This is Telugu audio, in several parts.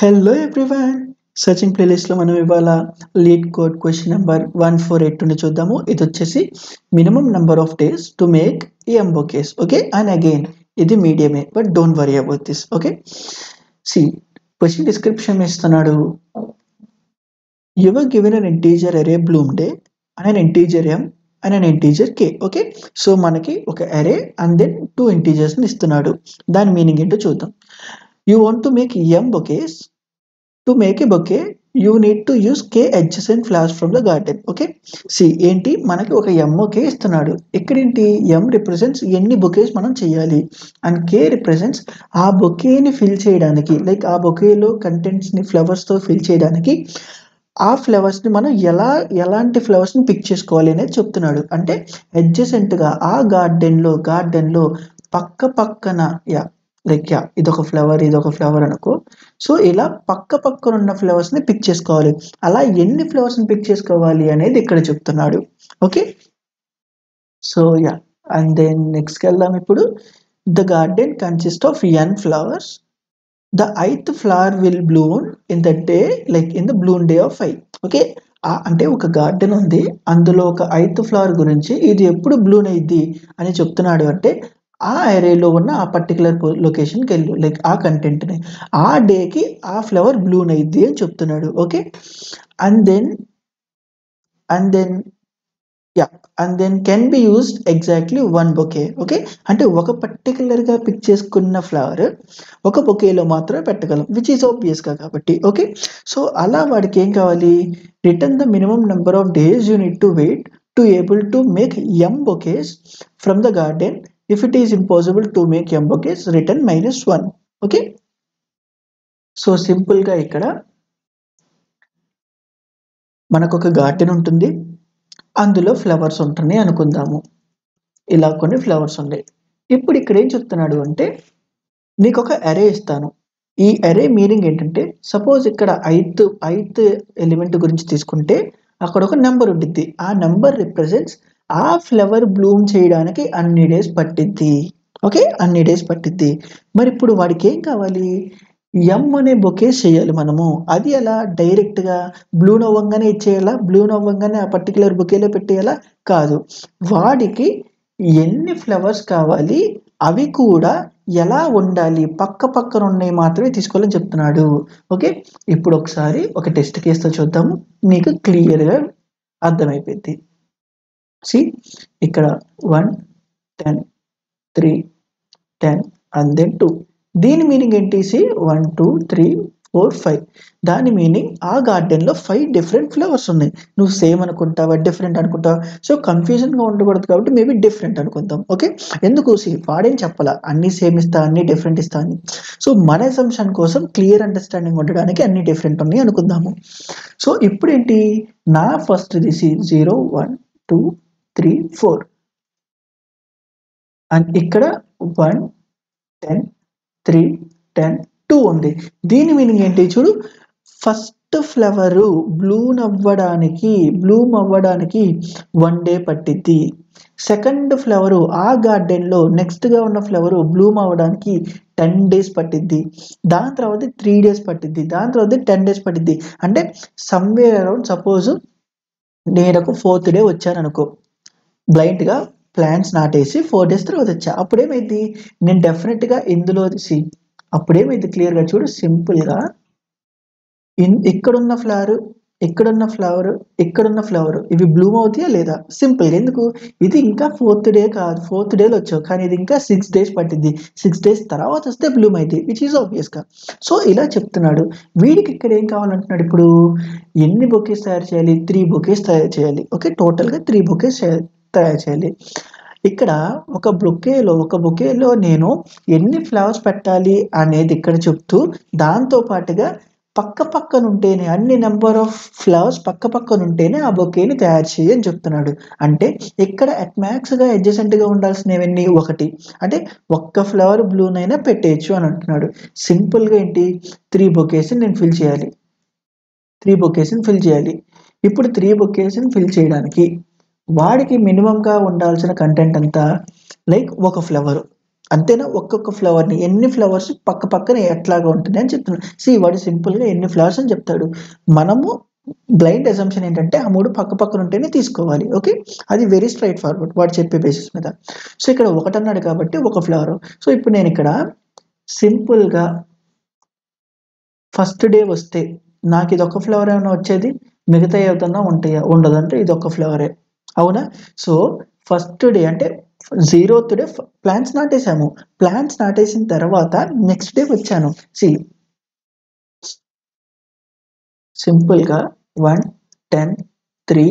హలో ఎవ్రీవన్ సర్చింగ్ ప్లేలిస్ట్లో మనం ఇవాళ లీడ్ కోడ్ క్వశ్చన్ నెంబర్ 148 చూద్దాము. ఇది వచ్చేసి minimum number of days to make M bouquets. Okay, and again ఇది మీడియమే, but don't worry about this. Okay, see question description ఇస్తున్నాడు. You were given an integer array bloom day and an integer m and an integer k. Okay, so మనకి ఒక array అండ్ దెన్ 2 ఇంటీజర్స్ ని ఇస్తున్నాడు. దాని మీనింగ్ ఏంటో చూద్దాం. You want to make m bouquets. To make a bouquet, you need to use k adjacent flowers from the garden. Okay, see ఏంటి మనకి ఒక m బొకే ఇస్తున్నాడు. ఇక్కడేంటి m రిప్రజెంట్స్ ఎన్ని బొకేస్ మనం చేయాలి అండ్ k రిప్రజెంట్స్ ఆ బొకేని ఫిల్ చేయడానికి, లైక్ ఆ బొకేలో కంటెంట్స్ని ఫ్లవర్స్తో ఫిల్ చేయడానికి ఆ ఫ్లవర్స్ని మనం ఎలాంటి ఫ్లవర్స్ని పిక్ చేసుకోవాలి అనేది చెప్తున్నాడు. అంటే అడ్జసెంట్గా ఆ గార్డెన్లో పక్కన లైక్ ఇదొక ఫ్లవర్ అనుకో. సో ఇలా పక్కన ఉన్న ఫ్లవర్స్ని పిక్ చేసుకోవాలి. అలా ఎన్ని ఫ్లవర్స్ని పిక్ చేసుకోవాలి అనేది ఇక్కడ చెప్తున్నాడు. ఓకే, సో అండ్ దెన్ నెక్స్ట్కి వెళ్దాం. ఇప్పుడు the garden consist of n flowers. The ith flower will bloom in the day, like in the bloom day of 5. Okay, అంటే ఒక గార్డెన్ ఉంది, అందులో ఒక 8th ఫ్లవర్ గురించి ఇది ఎప్పుడు బ్లూమ్ అయ్యిద్ది అని చెప్తున్నాడు. అంటే ఆ ఏరియాలో ఉన్న ఆ పర్టికులర్ లొకేషన్కి వెళ్ళు, లైక్ ఆ కంటెంట్ని ఆ డేకి ఆ ఫ్లవర్ బ్లూమ్ అయ్యిద్ది అని చెప్తున్నాడు. Okay, and then can be used exactly 1 bouquet. Okay, అంటే ఒక పర్టికులర్గా పిక్ చేసుకున్న ఫ్లవర్ ఒక బొకేలో మాత్రమే పెట్టగలం, విచ్ ఈస్ ఆబ్వియస్గా కాబట్టి. ఓకే, సో అలా వాడికి ఏం కావాలి, return the minimum number of days you need to wait to able to make M bouquets from the garden. If it is impossible to make M bouquets, return -1. Okay, so సింపుల్గా ఇక్కడ మనకు ఒక గార్డెన్ ఉంటుంది, అందులో ఫ్లవర్స్ ఉంటున్నాయి అనుకుందాము. ఇలా కొన్ని ఫ్లవర్స్ ఉన్నాయి. ఇప్పుడు ఇక్కడ ఏం చెప్తున్నాడు అంటే నీకు ఒక అరే ఇస్తాను. ఈ అరే మీనింగ్ ఏంటంటే, సపోజ్ ఇక్కడ 8th ఎలిమెంట్ గురించి తీసుకుంటే అక్కడ ఒక నెంబర్ ఉంటుంది. ఆ నెంబర్ రిప్రజెంట్స్ ఆ ఫ్లవర్ బ్లూమ్ చేయడానికి అన్ని డేస్ పట్టిద్ది. ఓకే, అన్ని డేస్ పట్టిద్ది. మరి ఇప్పుడు వాడికి ఏం కావాలి, ఎం అనే బొకేస్ చేయాలి మనము. అది ఎలా, డైరెక్ట్గా బ్లూమ్ అవ్వంగానే ఇచ్చేయాలా, బ్లూమ్ అవ్వంగానే ఆ పర్టికులర్ బొకేలో పెట్టేయాలా? కాదు, వాడికి ఎన్ని ఫ్లవర్స్ కావాలి, అవి కూడా ఎలా ఉండాలి, పక్కన ఉన్నాయి మాత్రమే తీసుకోవాలని చెప్తున్నాడు. ఓకే, ఇప్పుడు ఒకసారి ఒక టెస్ట్ కేసుతో చూద్దాము, మీకు క్లియర్గా అర్థమైపోయింది. సి ఇక్కడ 1 10 3 10 అండ్ దెన్ 2. దీని మీనింగ్ ఏంటి, సి 1 2 3 4 5. దాని మీనింగ్ ఆ గార్డెన్లో 5 డిఫరెంట్ ఫ్లవర్స్ ఉన్నాయి. నువ్వు సేమ్ అనుకుంటావా, డిఫరెంట్ అనుకుంటావా? సో కన్ఫ్యూజన్గా ఉండకూడదు కాబట్టి మేబీ డిఫరెంట్ అనుకుందాం. ఓకే, ఎందుకు, సి వాడేం చెప్పాలా అన్ని సేమ్ ఇస్తా అన్ని డిఫరెంట్ ఇస్తా అని. సో మన అసంప్షన్ కోసం క్లియర్ అండర్స్టాండింగ్ ఉండడానికి అన్ని డిఫరెంట్ ఉన్నాయి అనుకుందాము. సో ఇప్పుడు ఏంటి, నా ఫస్ట్ దిసి 0 1 2 3 4 అండ్ ఇక్కడ 1 10 3 10 2 ఉంది. దీని మీనింగ్ ఏంటి చూడు, ఫస్ట్ ఫ్లవరు బ్లూమ్ అవ్వడానికి 1 డే పట్టిద్ది. సెకండ్ ఫ్లవరు ఆ గార్డెన్లో నెక్స్ట్గా ఉన్న ఫ్లవరు బ్లూమ్ అవ్వడానికి 10 డేస్ పట్టిద్ది. దాని తర్వాత 3 డేస్ పట్టిద్ది. దాని తర్వాత 10 డేస్ పట్టిద్ది. అంటే సమ్వేర్ అరౌండ్, సపోజ్ నేను ఒక 4th డే వచ్చాను అనుకో, బ్లైండ్గా ప్లాంట్స్ నాటేసి 4 డేస్ తర్వాత వచ్చా. అప్పుడేమైంది, నేను డెఫినెట్గా ఇందులో అప్పుడేమైంది క్లియర్గా చూడు, సింపుల్గా ఇక్కడున్న ఫ్లవర్ ఇవి బ్లూమ్ అవుతాయా లేదా, సింపుల్గా. ఎందుకు, ఇది ఇంకా 4th డే కాదు, 4th డేలో వచ్చావు, కానీ ఇది ఇంకా 6 డేస్ పట్టింది. 6 డేస్ తర్వాత వస్తే బ్లూమ్ అవుతాయి, విచ్ ఈజ్ ఆబ్వియస్గా. సో ఇలా చెప్తున్నాడు. వీడికి ఇక్కడ ఏం కావాలంటున్నాడు, ఇప్పుడు ఎన్ని బొకేస్ తయారు చేయాలి, 3 బొకేస్ తయారు చేయాలి. ఓకే, టోటల్గా 3 బొకేస్ తయారు చేయాలి. ఇక్కడ ఒక బొకేలో నేను ఎన్ని ఫ్లవర్స్ పెట్టాలి అనేది ఇక్కడ చెప్తూ, దాంతో పాటుగా పక్కన ఉంటేనే, అన్ని నెంబర్ ఆఫ్ ఫ్లవర్స్ పక్కన ఉంటేనే ఆ బొకేని తయారు చేయని చెప్తున్నాడు. అంటే ఇక్కడ అట్మాక్స్గా అడ్జసెంట్గా ఉండాల్సినవన్నీ 1, అంటే ఒక్క ఫ్లవర్ బ్లూమ్ అయినా పెట్టేయచ్చు అని అంటున్నాడు. సింపుల్గా ఏంటి, 3 బొకేస్ని నేను ఫిల్ చేయాలి. 3 బొకేస్ని ఫిల్ చేయాలి. ఇప్పుడు 3 బొకేస్ని ఫిల్ చేయడానికి వాడికి మినిమంగా ఉండాల్సిన కంటెంట్ అంతా, లైక్ ఒక ఫ్లవర్. అంతేనా? ఒక్కొక్క ఫ్లవర్‌ని ఎన్ని ఫ్లవర్స్ పక్క పక్కన ఎట్లాగా ఉంటుంది అని చెప్తున్నాడు. వాడు సింపుల్‌గా ఎన్ని ఫ్లవర్స్ అని చెప్తాడు. మనము బ్లైండ్ అసంప్షన్ ఏంటంటే ఆ 3 పక్క పక్కన ఉంటేనే తీసుకోవాలి. ఓకే. అది వెరీ స్ట్రెయిట్ ఫార్వర్డ్ వాడు చెప్పే బేసిస్ మీద. ఇక్కడ 1 అన్నాడు కాబట్టి ఒక ఫ్లవర్. ఇప్పుడు నేను ఇక్కడ సింపుల్‌గా ఫస్ట్ డే వస్తే నాకు ఇదొక్క ఫ్లవర్ ఏమైనా వచ్చేది? మిగతా ఏదన్నా ఉంటాయా? ఉండదంటే ఇదొక్క ఫ్లవరే. అవునా? సో, ఫస్ట్ డే అంటే 0థ్ డే ప్లాంట్స్ నాటేసాము. ప్లాంట్స్ నాటేసిన తర్వాత నెక్స్ట్ డే వచ్చాను. సింపుల్‌గా 1, 10, 3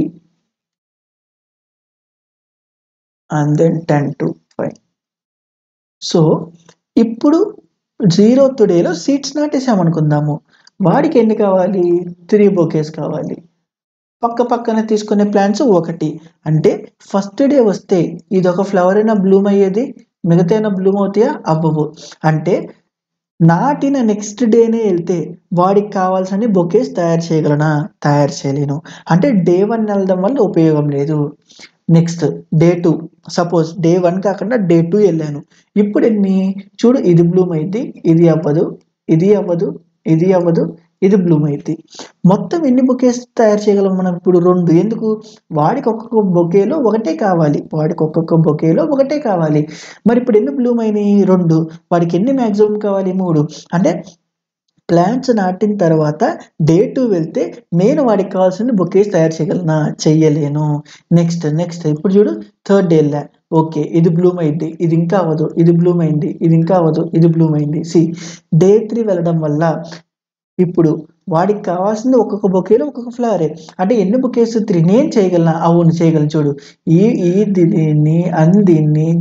అండ్ దెన్ 10 to 5. సో, ఇప్పుడు 0థ్ డేలో సీడ్స్ నాటేసామనుకుందాము. వాడికి ఎన్ని కావాలి? 3 బొకేస్ కావాలి. పక్క పక్కన తీసుకునే ప్లాంట్స్ 1. అంటే ఫస్ట్ డే వస్తే ఇదొక ఫ్లవర్ అయినా బ్లూమ్ అయ్యేది. మిగతాయన బ్లూమ్ అవుతాయా? అవ్వవు. అంటే నాటిన నెక్స్ట్ డేనే ఎళ్తే వాడికి కావాల్సిన బొకేస్ తయారు చేయగలనా? తయారు చేయలేను. అంటే డే 1 ఎళ్ళడం వల్ల ఉపయోగం లేదు. నెక్స్ట్ డే 2 సపోజ్ డే 1 కాకుండా డే 2 ఎళ్ళాను. ఇప్పుడెన్ని? చూడు ఇది బ్లూమ్ అయిద్ది. ఇది అవ్వదు. ఇది అవ్వదు. ఇది అవ్వదు. ఇది బ్లూమ్ అయిద్ది. మొత్తం ఎన్ని బొకేస్ తయారు చేయగలం మనం ఇప్పుడు? 2. ఎందుకు? వాడికి ఒక్కొక్క బొకేలో ఒకటే కావాలి. వాడికి ఒక్కొక్క బొకేలో ఒకటే కావాలి. మరి ఇప్పుడు ఎన్ని బ్లూమ్ అయినాయి? 2. వాడికి ఎన్ని మాక్సిమం కావాలి? 3. అంటే ప్లాంట్స్ నాటిన తర్వాత డే 2 వెళ్తే నేను వాడికి కావాల్సిన బొకేస్ తయారు చేయగలనా? చెయ్యలేను. నెక్స్ట్ ఇప్పుడు చూడు థర్డ్ డే ఎళ్ళా. ఓకే. ఇది బ్లూమ్ అయిద్ది. ఇది ఇంకా అవ్వదు. ఇది బ్లూమ్ అయింది. ఇది ఇంకా అవ్వదు. ఇది బ్లూమ్ అయింది. డే 3 వెళ్ళడం వల్ల ఇప్పుడు వాడికి కావాల్సింది ఒక్కొక్క బొకేలో ఒక్కొక్క ఫ్లవరే. అంటే ఎన్ని బొకేస్? 3 నేను చేయగలనా? అవును చేయగలను చూడు. ఈ ఈ దీన్ని,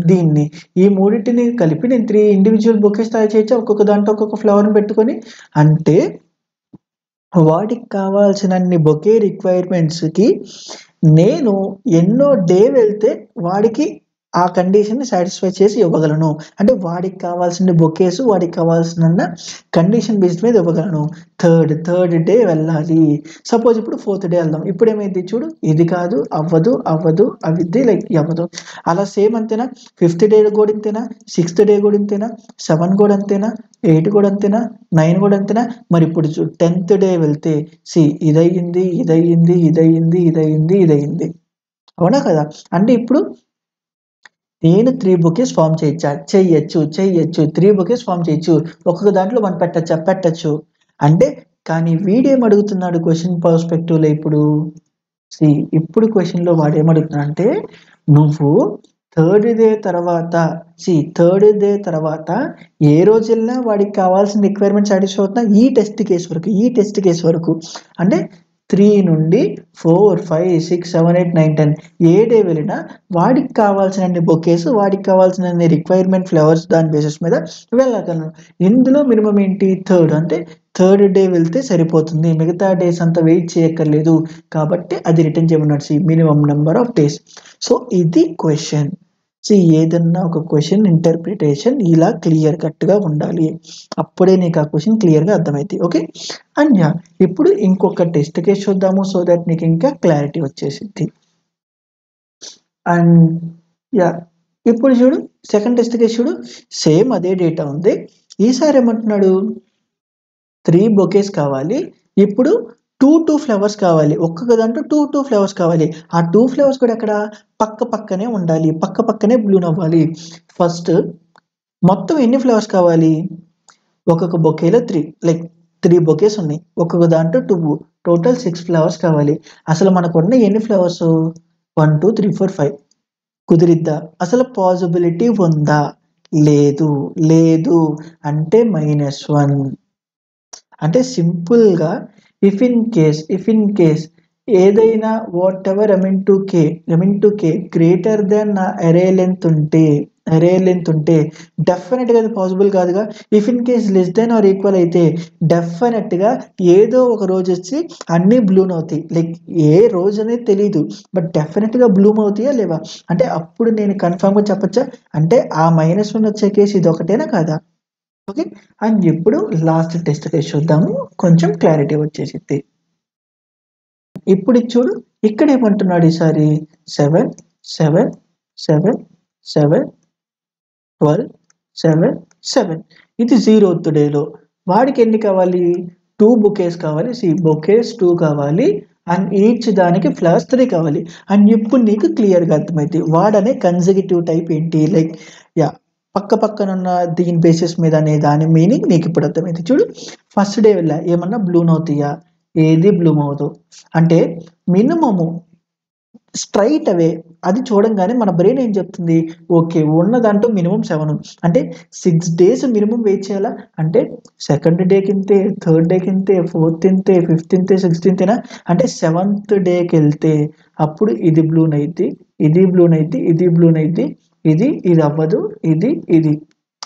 దీన్ని ఈ మూడిటిని కలిపి నేను 3 ఇండివిడ్యువల్ బొకేస్ తయారు చేయొచ్చా? ఒక్కొక్క దాంట్లో ఒక్కొక్క ఫ్లవర్‌ని పెట్టుకొని. అంటే వాడికి కావాల్సినన్ని బొకే రిక్వైర్మెంట్స్‌కి నేను ఎన్నో డే వెళ్తే వాడికి ఆ కండిషన్‌ని సాటిస్ఫై చేసి ఇవ్వగలను. అంటే వాడికి కావాల్సిన బొకేస్ వాడికి కావాల్సిన కండిషన్ బేస్డ్ మీద ఇవ్వగలను. థర్డ్ డే వెళ్ళాలి. సపోజ్ ఇప్పుడు ఫోర్త్ డే ఎళ్దాం. ఇప్పుడేమైద్ది చూడు. ఇది కాదు, అవ్విద్ది లైక్ అవ్వదు. అలా సేమ్ అంతేనా? ఫిఫ్త్ డే కూడా ఇంతేనా? సిక్స్త్ డే కూడా ఇంతేనా? 7 కూడా అంతేనా? 8 కూడా అంతేనా? 9 కూడా అంతేనా? మరి ఇప్పుడు 10థ్ డే వెళ్తే ఇదయింది. అవునా కదా? అంటే ఇప్పుడు నేను 3 బొకేస్ ఫార్మ్ చేయొచ్చా? చెయ్యొచ్చు. 3 బొకేస్ ఫార్మ్ చేయొచ్చు. ఒక్కొక్క దాంట్లో 1 పెట్టచ్చా? పెట్టొచ్చు. అంటే కానీ వీడేమడుగుతున్నాడు క్వెషన్ పర్స్పెక్టివ్‌లో ఇప్పుడు? సీ ఇప్పుడు క్వెషన్‌లో వాడేమడుగుతున్నాడంటే నువ్వు థర్డ్ డే తర్వాత ఏ రోజెళ్ళినా వాడికి కావాల్సిన రిక్వైర్మెంట్ సాటిస్ఫై అవుతుందా? ఈ టెస్ట్ కేస్ వరకు. అంటే 3 నుండి 4, 5, 6, 7, 8, 9, 10 ఏ డే వెళ్ళినా వాడికి కావాల్సినన్ని బొకేస్, వాడికి కావాల్సినన్ని రిక్వైర్మెంట్ ఫ్లవర్స్ దాని బేసిస్ మీద వెళ్ళగలను. ఇందులో మినిమమ్ ఏంటి? అంటే థర్డ్ డే వెళ్తే సరిపోతుంది. మిగతా డేస్ అంతా వెయిట్ చేయక్కర్లేదు. కాబట్టి అది రిటర్న్ చేయమన్నాడు. Minimum number of days. So ఇది క్వెషన్. ఏదన్నా ఒక క్వెషన్ ఇంటర్ప్రిటేషన్ ఇలా క్లియర్ కట్‌గా ఉండాలి. అప్పుడే నీకు ఆ క్వెషన్ క్లియర్‌గా అర్థమైద్ది. ఓకే. అండ్ ఇప్పుడు ఇంకొక టెస్ట్ కేస్ చూద్దాము. సో దట్ నీకు ఇంకా క్లారిటీ వచ్చేసిద్ది. అండ్ ఇప్పుడు చూడు సెకండ్ టెస్ట్ కేస్ చూడు. సేమ్ అదే డేటా ఉంది. ఈసారి ఏమంటున్నాడు? 3 బొకేస్ కావాలి. ఇప్పుడు 2 ఫ్లవర్స్ కావాలి. ఒక్కొక్క దాంట్లో 2 ఫ్లవర్స్ కావాలి. ఆ 2 ఫ్లవర్స్ కూడా ఎక్కడ? పక్కనే ఉండాలి. పక్కనే బ్లూమ్ అవ్వాలి. ఫస్ట్ మొత్తం ఎన్ని ఫ్లవర్స్ కావాలి? ఒక్కొక్క బొకేలో 3 బొకేస్ ఉన్నాయి. ఒక్కొక్క దాంట్లో 2 టోటల్ 6 ఫ్లవర్స్ కావాలి. అసలు మనకున్న ఎన్ని ఫ్లవర్స్? 1, 2, 3, 4, 5 కుదిరిద్దా? అసలు పాసిబిలిటీ ఉందా? లేదు. అంటే -1. అంటే సింపుల్‌గా ఇఫ్ ఇన్ కేస్ ఏదైనా whatever m in to k greater than నా అరే లెంగ్త్ ఉంటే డెఫినిట్‌గా అది పాసిబుల్ కాదుగా. If in case less than or equal అయితే డెఫినిట్‌గా ఏదో ఒక రోజొచ్చి అన్నీ బ్లూమ్ అవుతాయి. ఏ రోజు అనేది తెలీదు. బట్ డెఫినిట్‌గా బ్లూమ్ అవుతాయా? లేవా? అంటే అప్పుడు నేను కన్ఫర్మ్‌గా చెప్పొచ్చా? అంటే ఆ -1 వచ్చే కేస్ ఇదొకటేనా కాదా? ఓకే. అండ్ ఇప్పుడు లాస్ట్ టెస్ట్ కేస్ చూద్దాము. కొంచెం క్లారిటీ వచ్చేసిద్ది. ఇప్పుడు ఇది చూడు. ఇక్కడ ఏమంటున్నాడు ఈసారి 7, 7, 7, 7, 12, 7 7. ఇది 0th డేలో వాడికి ఎన్ని కావాలి, 2 బొకేస్ కావాలి. బొకేస్ 2 కావాలి అండ్ ఈచ్ దానికి ఫ్లవర్స్ 3 కావాలి. అండ్ ఇప్పుడు నీకు క్లియర్గా అర్థమైంది వాడనే కన్జర్వేటివ్ టైప్ ఏంటి, లైక్ యా పక్క పక్కన ఉన్న దీని బేసిస్ మీద అనే దాని మీనింగ్ నీకు ఇప్పుడు అర్థమైంది. చూడు, ఫస్ట్ డే వెళ్ళా ఏమన్నా బ్లూమ్ అవుతాయా, ఏది బ్లూమ్ అవుతావు అంటే మినిమము స్ట్రైట్ అవే అది చూడంగానే మన బ్రెయిన్ ఏం చెప్తుంది, ఓకే ఉన్న దాంట్లో మినిమం 7 అంటే 6 days మినిమం వెయిట్ చేయాలా అంటే సెకండ్ డేకి ఇంతే, థర్డ్ డేకి ఇంతే, ఫోర్త్ ఇంతే, ఫిఫ్త్ ఇంతే, సిక్స్త్ ఇంతేనా అంటే 7th డేకి వెళ్తే అప్పుడు ఇది బ్లూన్ అయింది, ఇది బ్లూన్ అయింది, ఇది బ్లూన్ అయింది, ఇది అవ్వదు, ఇది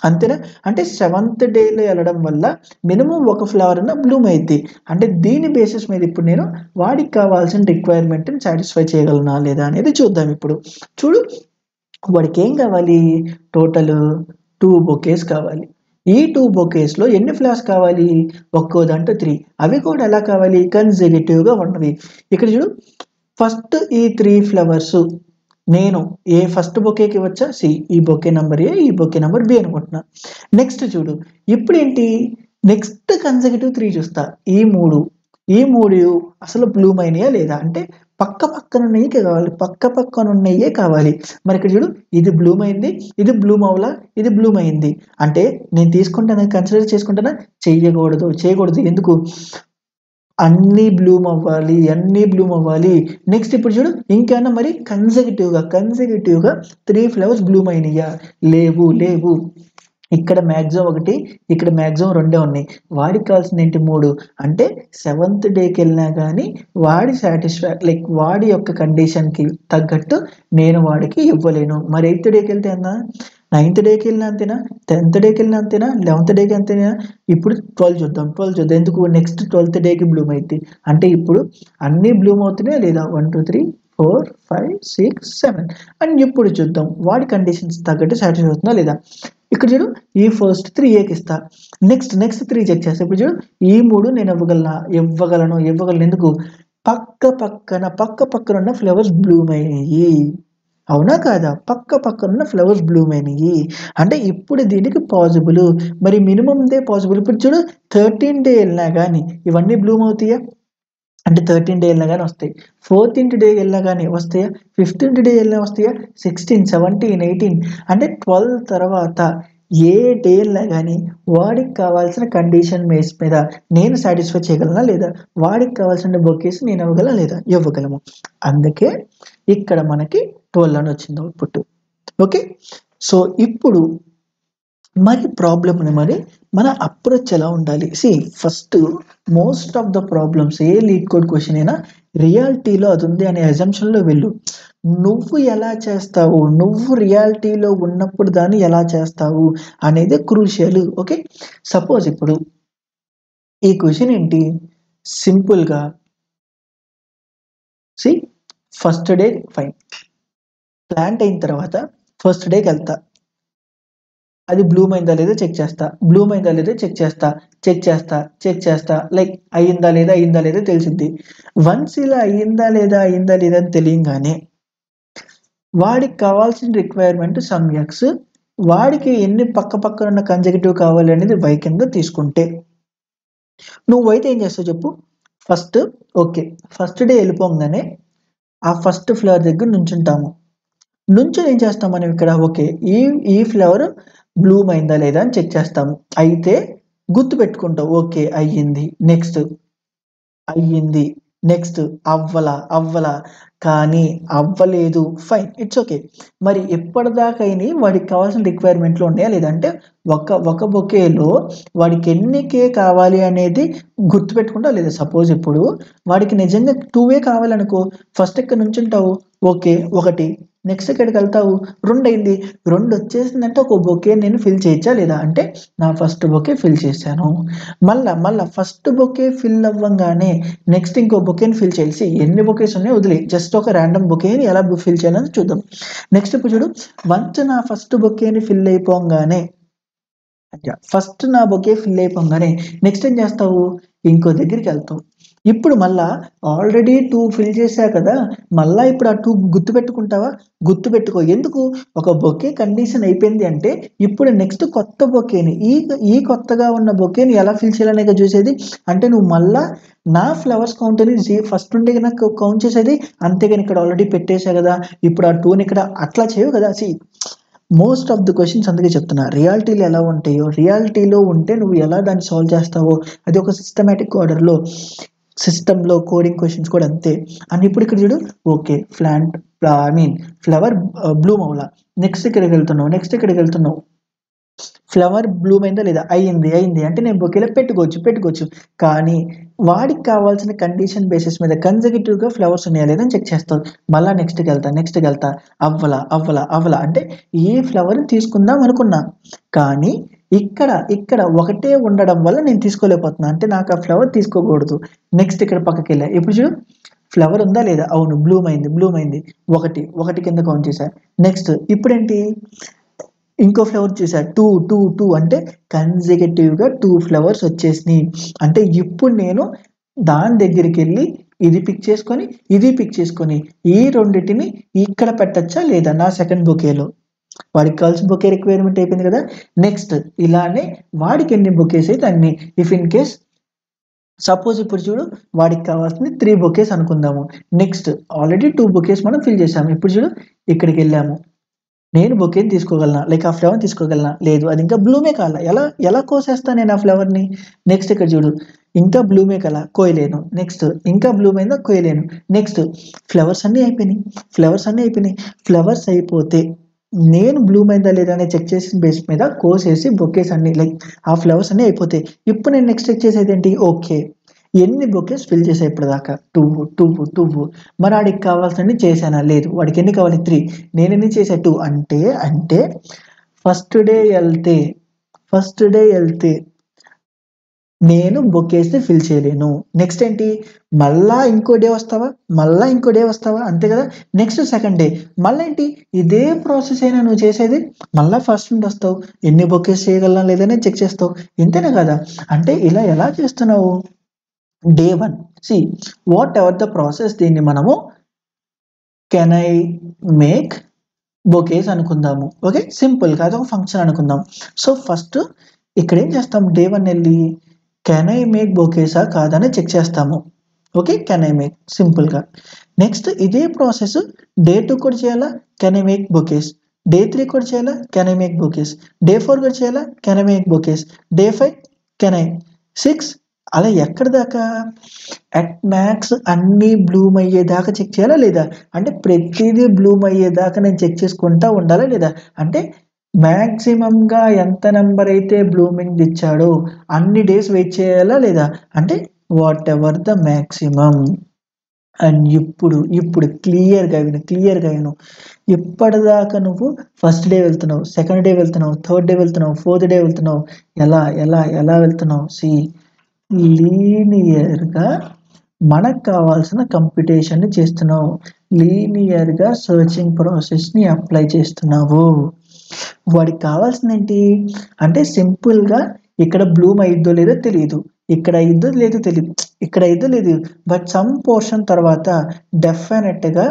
అంతేనా అంటే 7th డేలో వెళ్ళడం వల్ల మినిమం ఒక ఫ్లవర్ అన్న బ్లూమ్ అయింది. అంటే దీని బేసిస్ మీద ఇప్పుడు నేను వాడికి కావాల్సిన రిక్వైర్మెంట్ని సాటిస్ఫై చేయగలనా లేదా అనేది చూద్దాం. ఇప్పుడు చూడు, వాడికి ఏం కావాలి, టోటల్ 2 బొకేస్ కావాలి. ఈ 2 బొకేస్లో ఎన్ని ఫ్లవర్స్ కావాలి, ఒక్కో దాంట్లో 3. అవి కూడా ఎలా కావాలి, కన్జర్వేటివ్గా ఉన్నవి. ఇక్కడ చూడు, ఫస్ట్ ఈ 3 ఫ్లవర్స్ నేను ఏ ఫస్ట్ బొకేకి వచ్చా సి, ఈ బొకే నెంబర్ ఏ, ఈ బొకే నెంబర్ బి అనుకుంటున్నా. నెక్స్ట్ చూడు, ఇప్పుడు ఏంటి, నెక్స్ట్ కన్జర్వేటివ్ 3 చూస్తా. ఈ మూడు అసలు బ్లూమ్ అయినాయా లేదా అంటే పక్క పక్కన ఉన్నవి కావాలి, పక్క పక్కన ఉన్నయే కావాలి. మరి ఇక్కడ చూడు, ఇది బ్లూమ్ అయింది, ఇది బ్లూమ్ అవలా, ఇది బ్లూమ్ అయింది అంటే నేను తీసుకుంటాను, కన్సిడర్ చేసుకుంటానా, చేయకూడదు. ఎందుకు, అన్నీ బ్లూమ్ అవ్వాలి. నెక్స్ట్ ఇప్పుడు చూడు, ఇంకేమన్నా మరి కన్జర్వేటివ్గా 3 ఫ్లవర్స్ బ్లూమ్ అయినాయా, లేవు. ఇక్కడ మ్యాక్సిమం 1, ఇక్కడ మ్యాక్సిమం 2 ఉన్నాయి. వాడికి కావాల్సింది ఏంటి, 3 అంటే 7th డేకి వెళ్ళినా కానీ వాడి లైక్ వాడి యొక్క కండిషన్కి తగ్గట్టు నేను వాడికి ఇవ్వలేను. మరి 8th డేకి వెళ్తే అన్నా, 9th డేకి వెళ్ళినా అంతేనా, 10th డేకి వెళ్ళినా అంతేనా, 11th డేకి అంతేనా. ఇప్పుడు 12 చూద్దాం. ఎందుకు, నెక్స్ట్ 12th డేకి బ్లూమ్ అయింది అంటే ఇప్పుడు అన్నీ బ్లూమ్ అవుతున్నాయా లేదా, 1 2 3 4 5 6 7 అండ్ ఇప్పుడు చూద్దాం వాడి కండిషన్స్ తగ్గట్టు సాటిస్ఫై అవుతుందా లేదా. ఇక్కడ చూడు, ఈ ఫస్ట్ 3 ఇస్తా, నెక్స్ట్ 3 చెక్ చేస్తా. ఇప్పుడు చూడు, ఈ 3 నేను ఇవ్వగలను. ఎందుకు, పక్క పక్కన ఉన్న ఫ్లవర్స్ బ్లూమ్ అయినాయి, అవునా కాదా, పక్క పక్కన ఉన్న ఫ్లవర్స్ బ్లూమ్ అయినాయి అంటే ఇప్పుడు దీనికి పాసిబుల్. మరి మినిమం డే పాసిబుల్. ఇప్పుడు చూడు, 13 డే వెళ్ళినా కానీ ఇవన్నీ బ్లూమ్ అవుతాయా అంటే 13 డే వెళ్ళినా కానీ వస్తాయి, 14th డే వెళ్ళినా కానీ వస్తాయా, 15th డే వెళ్ళినా వస్తాయా, 16 17 18 అంటే 12 తర్వాత ఏ డే వెళ్ళినా కానీ వాడికి కావాల్సిన కండిషన్ బేస్ మీద నేను సాటిస్ఫై చేయగలనా లేదా, వాడికి కావాల్సిన బొకేస్ నేను ఇవ్వగలము. అందుకే ఇక్కడ మనకి 12 అని వచ్చింది అవుట్పుట్. ఓకే, సో ఇప్పుడు మరి ప్రాబ్లమ్ని మన అప్రోచ్ ఎలా ఉండాలి. First most of the problems A lead code question అయినా రియాలిటీలో అది ఉంది అనే అజంప్షన్లో వెళ్ళు. నువ్వు ఎలా చేస్తావు, నువ్వు రియాలిటీలో ఉన్నప్పుడు దాన్ని ఎలా చేస్తావు అనేది క్రూషియల్. ఓకే, సపోజ్ ఇప్పుడు ఈ క్వశ్చన్ ఏంటి, సింపుల్గా ఫస్ట్ డే ఫైన్, ప్లాంట్ అయిన తర్వాత ఫస్ట్ డేకి వెళ్తా, అది బ్లూమ్ అయిందా లేదా చెక్ చేస్తా, లైక్ అయ్యిందా లేదా తెలిసింది. వన్స్ ఇలా అయ్యిందా లేదా అని తెలియగానే వాడికి కావాల్సిన రిక్వైర్మెంట్ సమ్ ఎక్స్, వాడికి ఎన్ని పక్కన ఉన్న కన్జర్వేటివ్ కావాలి అనేది వై కింద తీసుకుంటే, నువ్వైతే ఏం చేస్తావు చెప్పు. ఫస్ట్ డే వెళ్ళిపోగానే ఆ ఫస్ట్ ఫ్లవర్ దగ్గర నుంచుంటాము. ఏం చేస్తాం మనం ఇక్కడ, ఓకే ఈ ఫ్లవర్ బ్లూమ్ అయిందా లేదా అని చెక్ చేస్తాము. అయితే గుర్తు పెట్టుకుంటావు, ఓకే అయ్యింది, నెక్స్ట్ అవ్వలా కానీ అవ్వలేదు, ఫైన్, ఇట్స్ ఓకే. మరి ఎప్పటిదాకా అయినా వాడికి కావాల్సిన రిక్వైర్మెంట్లు ఉన్నాయా లేదంటే ఒక బొకేలో వాడికి ఎన్నికే కావాలి అనేది గుర్తుపెట్టుకుంటా లేదా. సపోజ్ ఇప్పుడు వాడికి నిజంగా 2 కావాలనుకో, ఫస్ట్ ఎక్కడ నుంచి ఉంటావు, ఓకే 1, నెక్స్ట్ ఎక్కడికి వెళ్తావు, 2 అయింది, 2 వచ్చేసిందంటే ఒక బొకే నేను ఫిల్ చేయొచ్చా లేదా అంటే నా ఫస్ట్ బొకే ఫిల్ చేశాను. మళ్ళా ఫస్ట్ బొకే ఫిల్ అవ్వగానే నెక్స్ట్ ఇంకో బొకేని ఫిల్ చేసి ఎన్ని బొకేస్ ఉన్నాయో వదిలే, జస్ట్ ఒక ర్యాండమ్ బొకేని ఎలా ఫిల్ చేయాలని చూద్దాం. నెక్స్ట్ ఇప్పుడు చూడు, వన్స్ నా ఫస్ట్ బొకేని ఫిల్ అయిపోగానే నెక్స్ట్ ఏం చేస్తావు, ఇంకో దగ్గరికి వెళ్తావు. ఇప్పుడు మళ్ళా ఆల్రెడీ 2 ఫిల్ చేశా కదా! మళ్ళా ఇప్పుడు ఆ 2 గుర్తుపెట్టుకుంటావా? గుర్తుపెట్టుకో. ఎందుకు? ఒక బొకే కండిషన్ అయిపోయింది అంటే, ఇప్పుడు నెక్స్ట్ కొత్త బొకేని ఈ కొత్తగా ఉన్న బొకేని ఎలా ఫిల్ చేయాలనే కదా చూసేది. అంటే నువ్వు మళ్ళా నా ఫ్లవర్స్ కౌంట్‌ని ఫస్ట్ నుండి గనక కౌంట్ చేసేది. అంతేగాని ఇక్కడ ఆల్రెడీ పెట్టేసా కదా! ఇప్పుడు ఆ 2ని ఇక్కడ అట్లా చేయవు కదా! మోస్ట్ ఆఫ్ ది క్వెషన్స్ అందుకే చెప్తున్నా. రియాలిటీలో ఎలా ఉంటాయో, రియాలిటీలో ఉంటే నువ్వు ఎలా దాన్ని సాల్వ్ చేస్తావో, అది ఒక సిస్టమాటిక్ ఆర్డర్‌లో సిస్టమ్‌లో కోడింగ్ క్వెషన్స్ కూడా అంతే. అండ్ ఇప్పుడు ఇక్కడ చూడు ఓకే. ఫ్లవర్ బ్లూమ్ అవ్వలా. నెక్స్ట్ ఇక్కడికెళ్తున్నావు. ఫ్లవర్ బ్లూమ్ అయిందా లేదా? అయింది. అంటే నేను బొకేలో పెట్టుకోవచ్చు. కానీ వాడికి కావాల్సిన కండిషన్ బేసిస్ మీద కన్సెక్యూటివ్‌గా ఫ్లవర్స్ ఉన్నాయా లేదా అని చెక్ చేస్తావు. మళ్ళా నెక్స్ట్‌కెళ్తా. అవ్వలా. అంటే ఏ ఫ్లవర్‌ని తీసుకుందాం అనుకున్నా. కానీ ఇక్కడ ఒకటే ఉండడం వల్ల నేను తీసుకోలేకపోతున్నా. అంటే నాకు ఆ ఫ్లవర్ తీసుకోకూడదు. నెక్స్ట్ ఇక్కడ పక్కకెళ్ళా. ఇప్పుడు చూడు ఫ్లవర్ ఉందా లేదా? అవును. బ్లూమ్ అయింది. ఒకటి కింద కౌంట్ చేశా. నెక్స్ట్ ఇప్పుడేంటి? ఇంకో ఫ్లవర్ చూసా 2 అంటే కన్సెక్యూటివ్‌గా 2 ఫ్లవర్స్ వచ్చేసినాయి. అంటే ఇప్పుడు నేను దాని దగ్గరికెళ్ళి ఇది పిక్ చేసుకొని ఈ రెండిటిని ఇక్కడ పెట్టచ్చా లేదా నా సెకండ్ బొకేలో? వాడికి కావాల్సిన బొకే రిక్వైర్మెంట్ అయిపోయింది కదా! నెక్స్ట్ ఇలానే వాడికి ఎన్ని బొకేస్ అయితే అన్ని. ఇఫ్ ఇన్ కేస్ సపోజ్ ఇప్పుడు చూడు వాడికి కావాల్సింది 3 బొకేస్ అనుకుందాము. నెక్స్ట్ ఆల్రెడీ 2 బొకేస్ మనం ఫిల్ చేసాము. ఇప్పుడు చూడు ఇక్కడికెళ్ళాము. నేను బొకేని తీసుకోగలనా? లైక్ ఆ ఫ్లవర్‌ని తీసుకోగలనా? లేదు. అది ఇంకా బ్లూమే కాలా. ఎలా కోసేస్తా నేను ఆ ఫ్లవర్‌ని? నెక్స్ట్ ఇక్కడ చూడు. ఇంకా బ్లూమే కాలా. కోయలేను. నెక్స్ట్ ఇంకా బ్లూమ్ అయిందా? కోయలేను. నెక్స్ట్ ఫ్లవర్స్ అన్నీ అయిపోయినాయి. ఫ్లవర్స్ అయిపోతే నేను బ్లూమ్ అయిందా లేదా అని చెక్ చేసిన బేస్ మీద కోసేసి బొకేస్ అన్నీ లైక్ ఆ ఫ్లవర్స్ అన్నీ అయిపోతాయి. ఇప్పుడు నేను నెక్స్ట్ చెక్ చేసేదేంటి? ఓకే. ఎన్ని బొకేస్ ఫిల్ చేశా ఇప్పటిదాకా? 2. మరి ఆడికి కావాల్సినన్ని చేశానా? లేదు. వాడికి ఎన్ని కావాలి? 3. నేనెన్ని చేశా? 2 అంటే ఫస్ట్ డే ఎళ్తే నేను బొకేస్‌ని ఫిల్ చేయలేను. నెక్స్ట్ ఏంటి? మళ్ళా ఇంకో డే వస్తావా? అంతే కదా! నెక్స్ట్ సెకండ్ డే మళ్ళా ఏంటి? ఇదే ప్రాసెస్ ఏనా నువ్వు చేసేది? మళ్ళా ఫస్ట్ నుండి వస్తావు. ఎన్ని బొకేస్ చేయగలనా లేదని చెక్ చేస్తావు. ఇంతేనా కదా! అంటే ఇలా ఎలా చేస్తున్నావు? Day 1 see whatever the process దీన్ని మనము కెన్ ఐ మేక్ బొకేస్ అనుకుందాము. ఓకే. సింపుల్‌గా అదొక ఫంక్షన్ అనుకుందాం. సో, ఫస్ట్ ఇక్కడేం చేస్తాం డే 1 ఎళ్లి కెన్ ఐ మేక్ బొకేసా కాదా అని చెక్ చేస్తాము. ఓకే. కెన్ ఐ మేక్ సింపుల్‌గా. నెక్స్ట్ ఇదే ప్రాసెస్ డే 2 కూడా చేయాలా? Can I make bouquets. Day 3 కూడా చేయాలా? Can I make bouquets. Day 4 కూడా చేయాలా? Can I make bouquets. Day 5 can I. 6 అలా ఎక్కడి దాకా? అట్ మ్యాక్స్ అన్నీ బ్లూమ్ అయ్యేదాకా చెక్ చేయాలా లేదా? అంటే ప్రతీదీ బ్లూమ్ అయ్యేదాకా నేను చెక్ చేసుకుంటా ఉండాలా లేదా? అంటే మాక్సిమమ్‌గా ఎంత నంబర్ అయితే బ్లూమింగ్‌ది ఇచ్చాడో అన్ని డేస్ వెయిట్ చేయాలా లేదా? అంటే what ever the maximum. And ఇప్పుడు క్లియర్‌గా విను. ఇప్పటిదాకా నువ్వు ఫస్ట్ డే వెళ్తున్నావు, సెకండ్ డే వెళ్తున్నావు, థర్డ్ డే వెళ్తున్నావు, ఫోర్త్ డే వెళ్తున్నావు. ఎలా వెళ్తున్నావు? లీనియర్‌గా మనకు కావాల్సిన కంప్యూటేషన్‌ని చేస్తున్నావు. లీనియర్‌గా సెర్చింగ్ ప్రాసెస్‌ని అప్లై చేస్తున్నావు. వాడికి కావాల్సిందేంటి? అంటే సింపుల్‌గా ఇక్కడ బ్లూమ్ అయిద్దో లేదో తెలీదు. ఇక్కడ అయిద్దో లేదో తెలీదు. బట్ సమ్ పోర్షన్ తర్వాత డెఫినెట్‌గా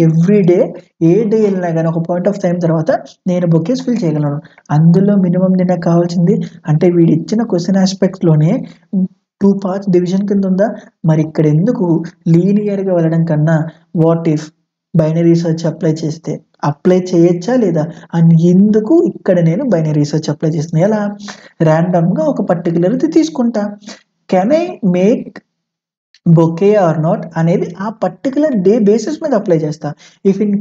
ఎవ్రీ డే ఏ డే ఎళ్ళినా గాని ఒక పాయింట్ ఆఫ్ టైమ్ తర్వాత నేను బొకేస్ ఫిల్ చేయగలను. అందులో మినిమమ్ నాకు కావాల్సింది అంటే వీడిచ్చిన క్వెషన్ ఆస్పెక్ట్స్‌లోనే 2 పార్ట్స్ డివిజన్ కింద ఉందా? మరి ఇక్కడ ఎందుకు లీనియర్‌గా వెళ్ళడం కన్నా what if binary search apply చేయొచ్చా లేదా? అండ్ ఎందుకు ఇక్కడ నేను బైనరీ సెర్చ్ అప్లై చేస్తున్నా? ఎలా? రాండమ్‌గా ఒక పర్టిక్యులర్‌ది తీసుకుంటా. Can I make bouquet or not అనేది ఆ పర్టిక్యులర్ డే బేసిస్ మీద అప్లై చేస్తా. ఇఫ్ ఇన్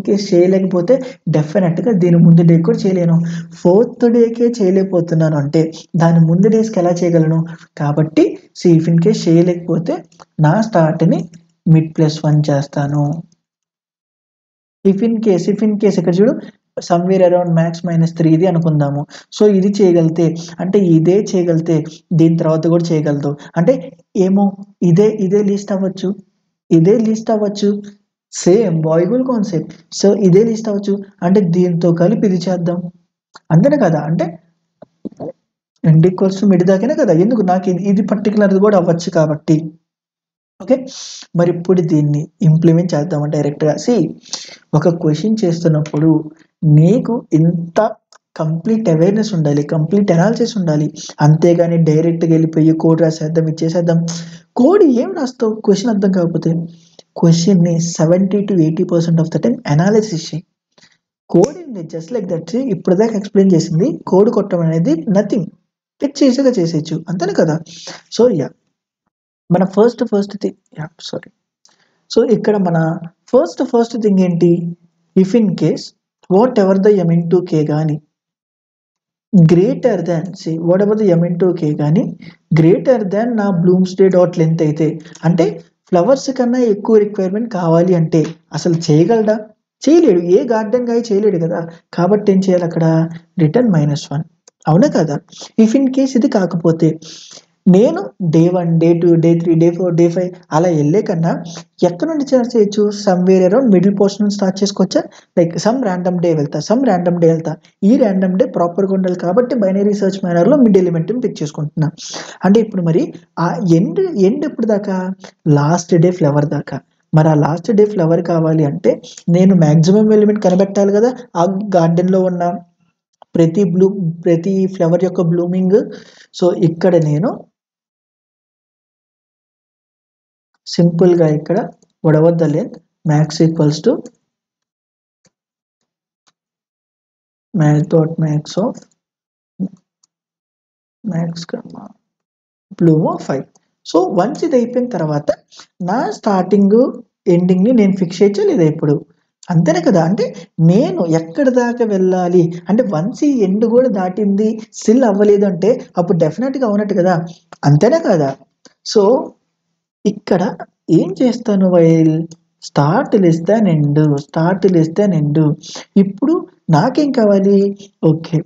కేస్ చేయలేకపోతే డెఫినెట్‌గా దీని ముందు డే కూడా చేయలేను. ఫోర్త్ డేకే చేయలేకపోతున్నాను అంటే దాని ముందు డేస్‌కి ఎలా చేయగలను? కాబట్టి ఇఫ్ ఇన్ కేస్ చేయలేకపోతే నా స్టార్ట్‌ని మిడ్ +1 చేస్తాను. ఇఫ్ ఇన్ కేస్ ఇక్కడ చూడు సమ్‌వేర్ అరౌండ్ మాక్స్ -3 అనుకుందాము. సో, ఇది చేయగలిగితే అంటే ఇదే చేయగలిగితే దీని తర్వాత కూడా చేయగలదు. అంటే ఏమో ఇదే లీస్ట్ అవ్వచ్చు. సేమ్ బాయ్‌గోల్ కాన్సెప్ట్. సో, ఇదే లీస్ట్ అవ్వచ్చు. అంటే దీంతో కలిపి ఇది చేద్దాం. అంతేనే కదా! అంటే ఎండ్ ఈక్వల్స్ టు మిడ్ దాకేనే కదా! ఎందుకు నాకు ఇది పర్టిక్యులర్‌ది కూడా అవ్వచ్చు కాబట్టి. ఓకే, మరి ఇప్పుడు దీన్ని ఇంప్లిమెంట్ చేద్దాం డైరెక్ట్గా. ఒక క్వశ్చన్ చేస్తున్నప్పుడు నీకు ఇంత కంప్లీట్ అవేర్నెస్ ఉండాలి, కంప్లీట్ అనాలిసిస్ ఉండాలి. అంతేగాని డైరెక్ట్గా వెళ్ళిపోయి కోడ్ రాసేద్దాం, ఇచ్చేసేద్దాం. కోడ్ ఏం రాస్తావు క్వశ్చన్ అర్థం కాకపోతే? క్వశ్చన్ని 70-80% ఆఫ్ ద టైం అనాలిసిస్ చేయి. Coding just like that. ఇప్పుడు దాకా ఎక్స్ప్లెయిన్ చేసింది కోడ్ కొట్టడం అనేది నథింగ్, ఇట్స్ ఈజీగా చేసేయచ్చు, అంతేనే కదా. సో మన ఫస్ట్ థింగ్, సో ఇక్కడ మన ఫస్ట్ థింగ్ ఏంటి? If in case what ever the m into k కానీ greater than what ever the m into k కానీ గ్రేటర్ దాన్ నా బ్లూమ్స్డే డాట్ లెంత్ అయితే, అంటే ఫ్లవర్స్ కన్నా ఎక్కువ రిక్వైర్మెంట్ కావాలి అంటే అసలు చేయగలడా? చేయలేడు. ఏ గార్డెన్ గాయ చేయలేడు కదా. కాబట్టి ఏం చేయాలి అక్కడ? రిటర్న్ -1, అవునా కదా. ఇఫ్ ఇన్ కేస్ ఇది కాకపోతే నేను day 1, day 2, day 3, day 4, day 5 అలా వెళ్ళే కన్నా ఎక్కడ నుండి స్టార్ట్ చేయొచ్చు? సమ్వేర్ అరౌండ్ మిడిల్ పోర్షన్ నుంచి స్టార్ట్ చేసుకోవచ్చా? లైక్ సమ్ ర్యాండమ్ డే వెళ్తా. ఈ ర్యాండమ్ డే ప్రాపర్గా ఉండాలి కాబట్టి బైనరీ సర్చ్ మేనర్లో మిడ్ ఎలిమెంట్ని పిక్ చేసుకుంటున్నా. అంటే ఇప్పుడు మరి ఆ ఎండ్ ఎప్పుడు దాకా? లాస్ట్ డే ఫ్లవర్ దాకా. మరి ఆ లాస్ట్ డే ఫ్లవర్ కావాలి అంటే నేను మ్యాక్సిమం ఎలిమెంట్ కనిపెట్టాలి కదా ఆ గార్డెన్లో ఉన్న ప్రతి ఫ్లవర్ యొక్క బ్లూమింగ్. సో ఇక్కడ నేను సింపుల్ గా ఇక్కడ whatever the length max equals to max of max bloom of 5. So once ఇది అయిపోయిన తర్వాత నా స్టార్టింగ్ ఎండింగ్ ని నేను ఫిక్స్ చేయొచ్చా లేదా ఇప్పుడు? అంతేనే కదా. అంటే నేను ఎక్కడి దాకా వెళ్ళాలి అంటే వన్స్ ఈ ఎండ్ కూడా దాటింది స్టిల్ అవ్వలేదు అంటే అప్పుడు డెఫినెట్ గా అవునట్టు కదా, అంతేనే కదా. సో ఇక్కడ ఏం చేస్తాను? While start less than end. ఇప్పుడు నాకేం కావాలి? Okay,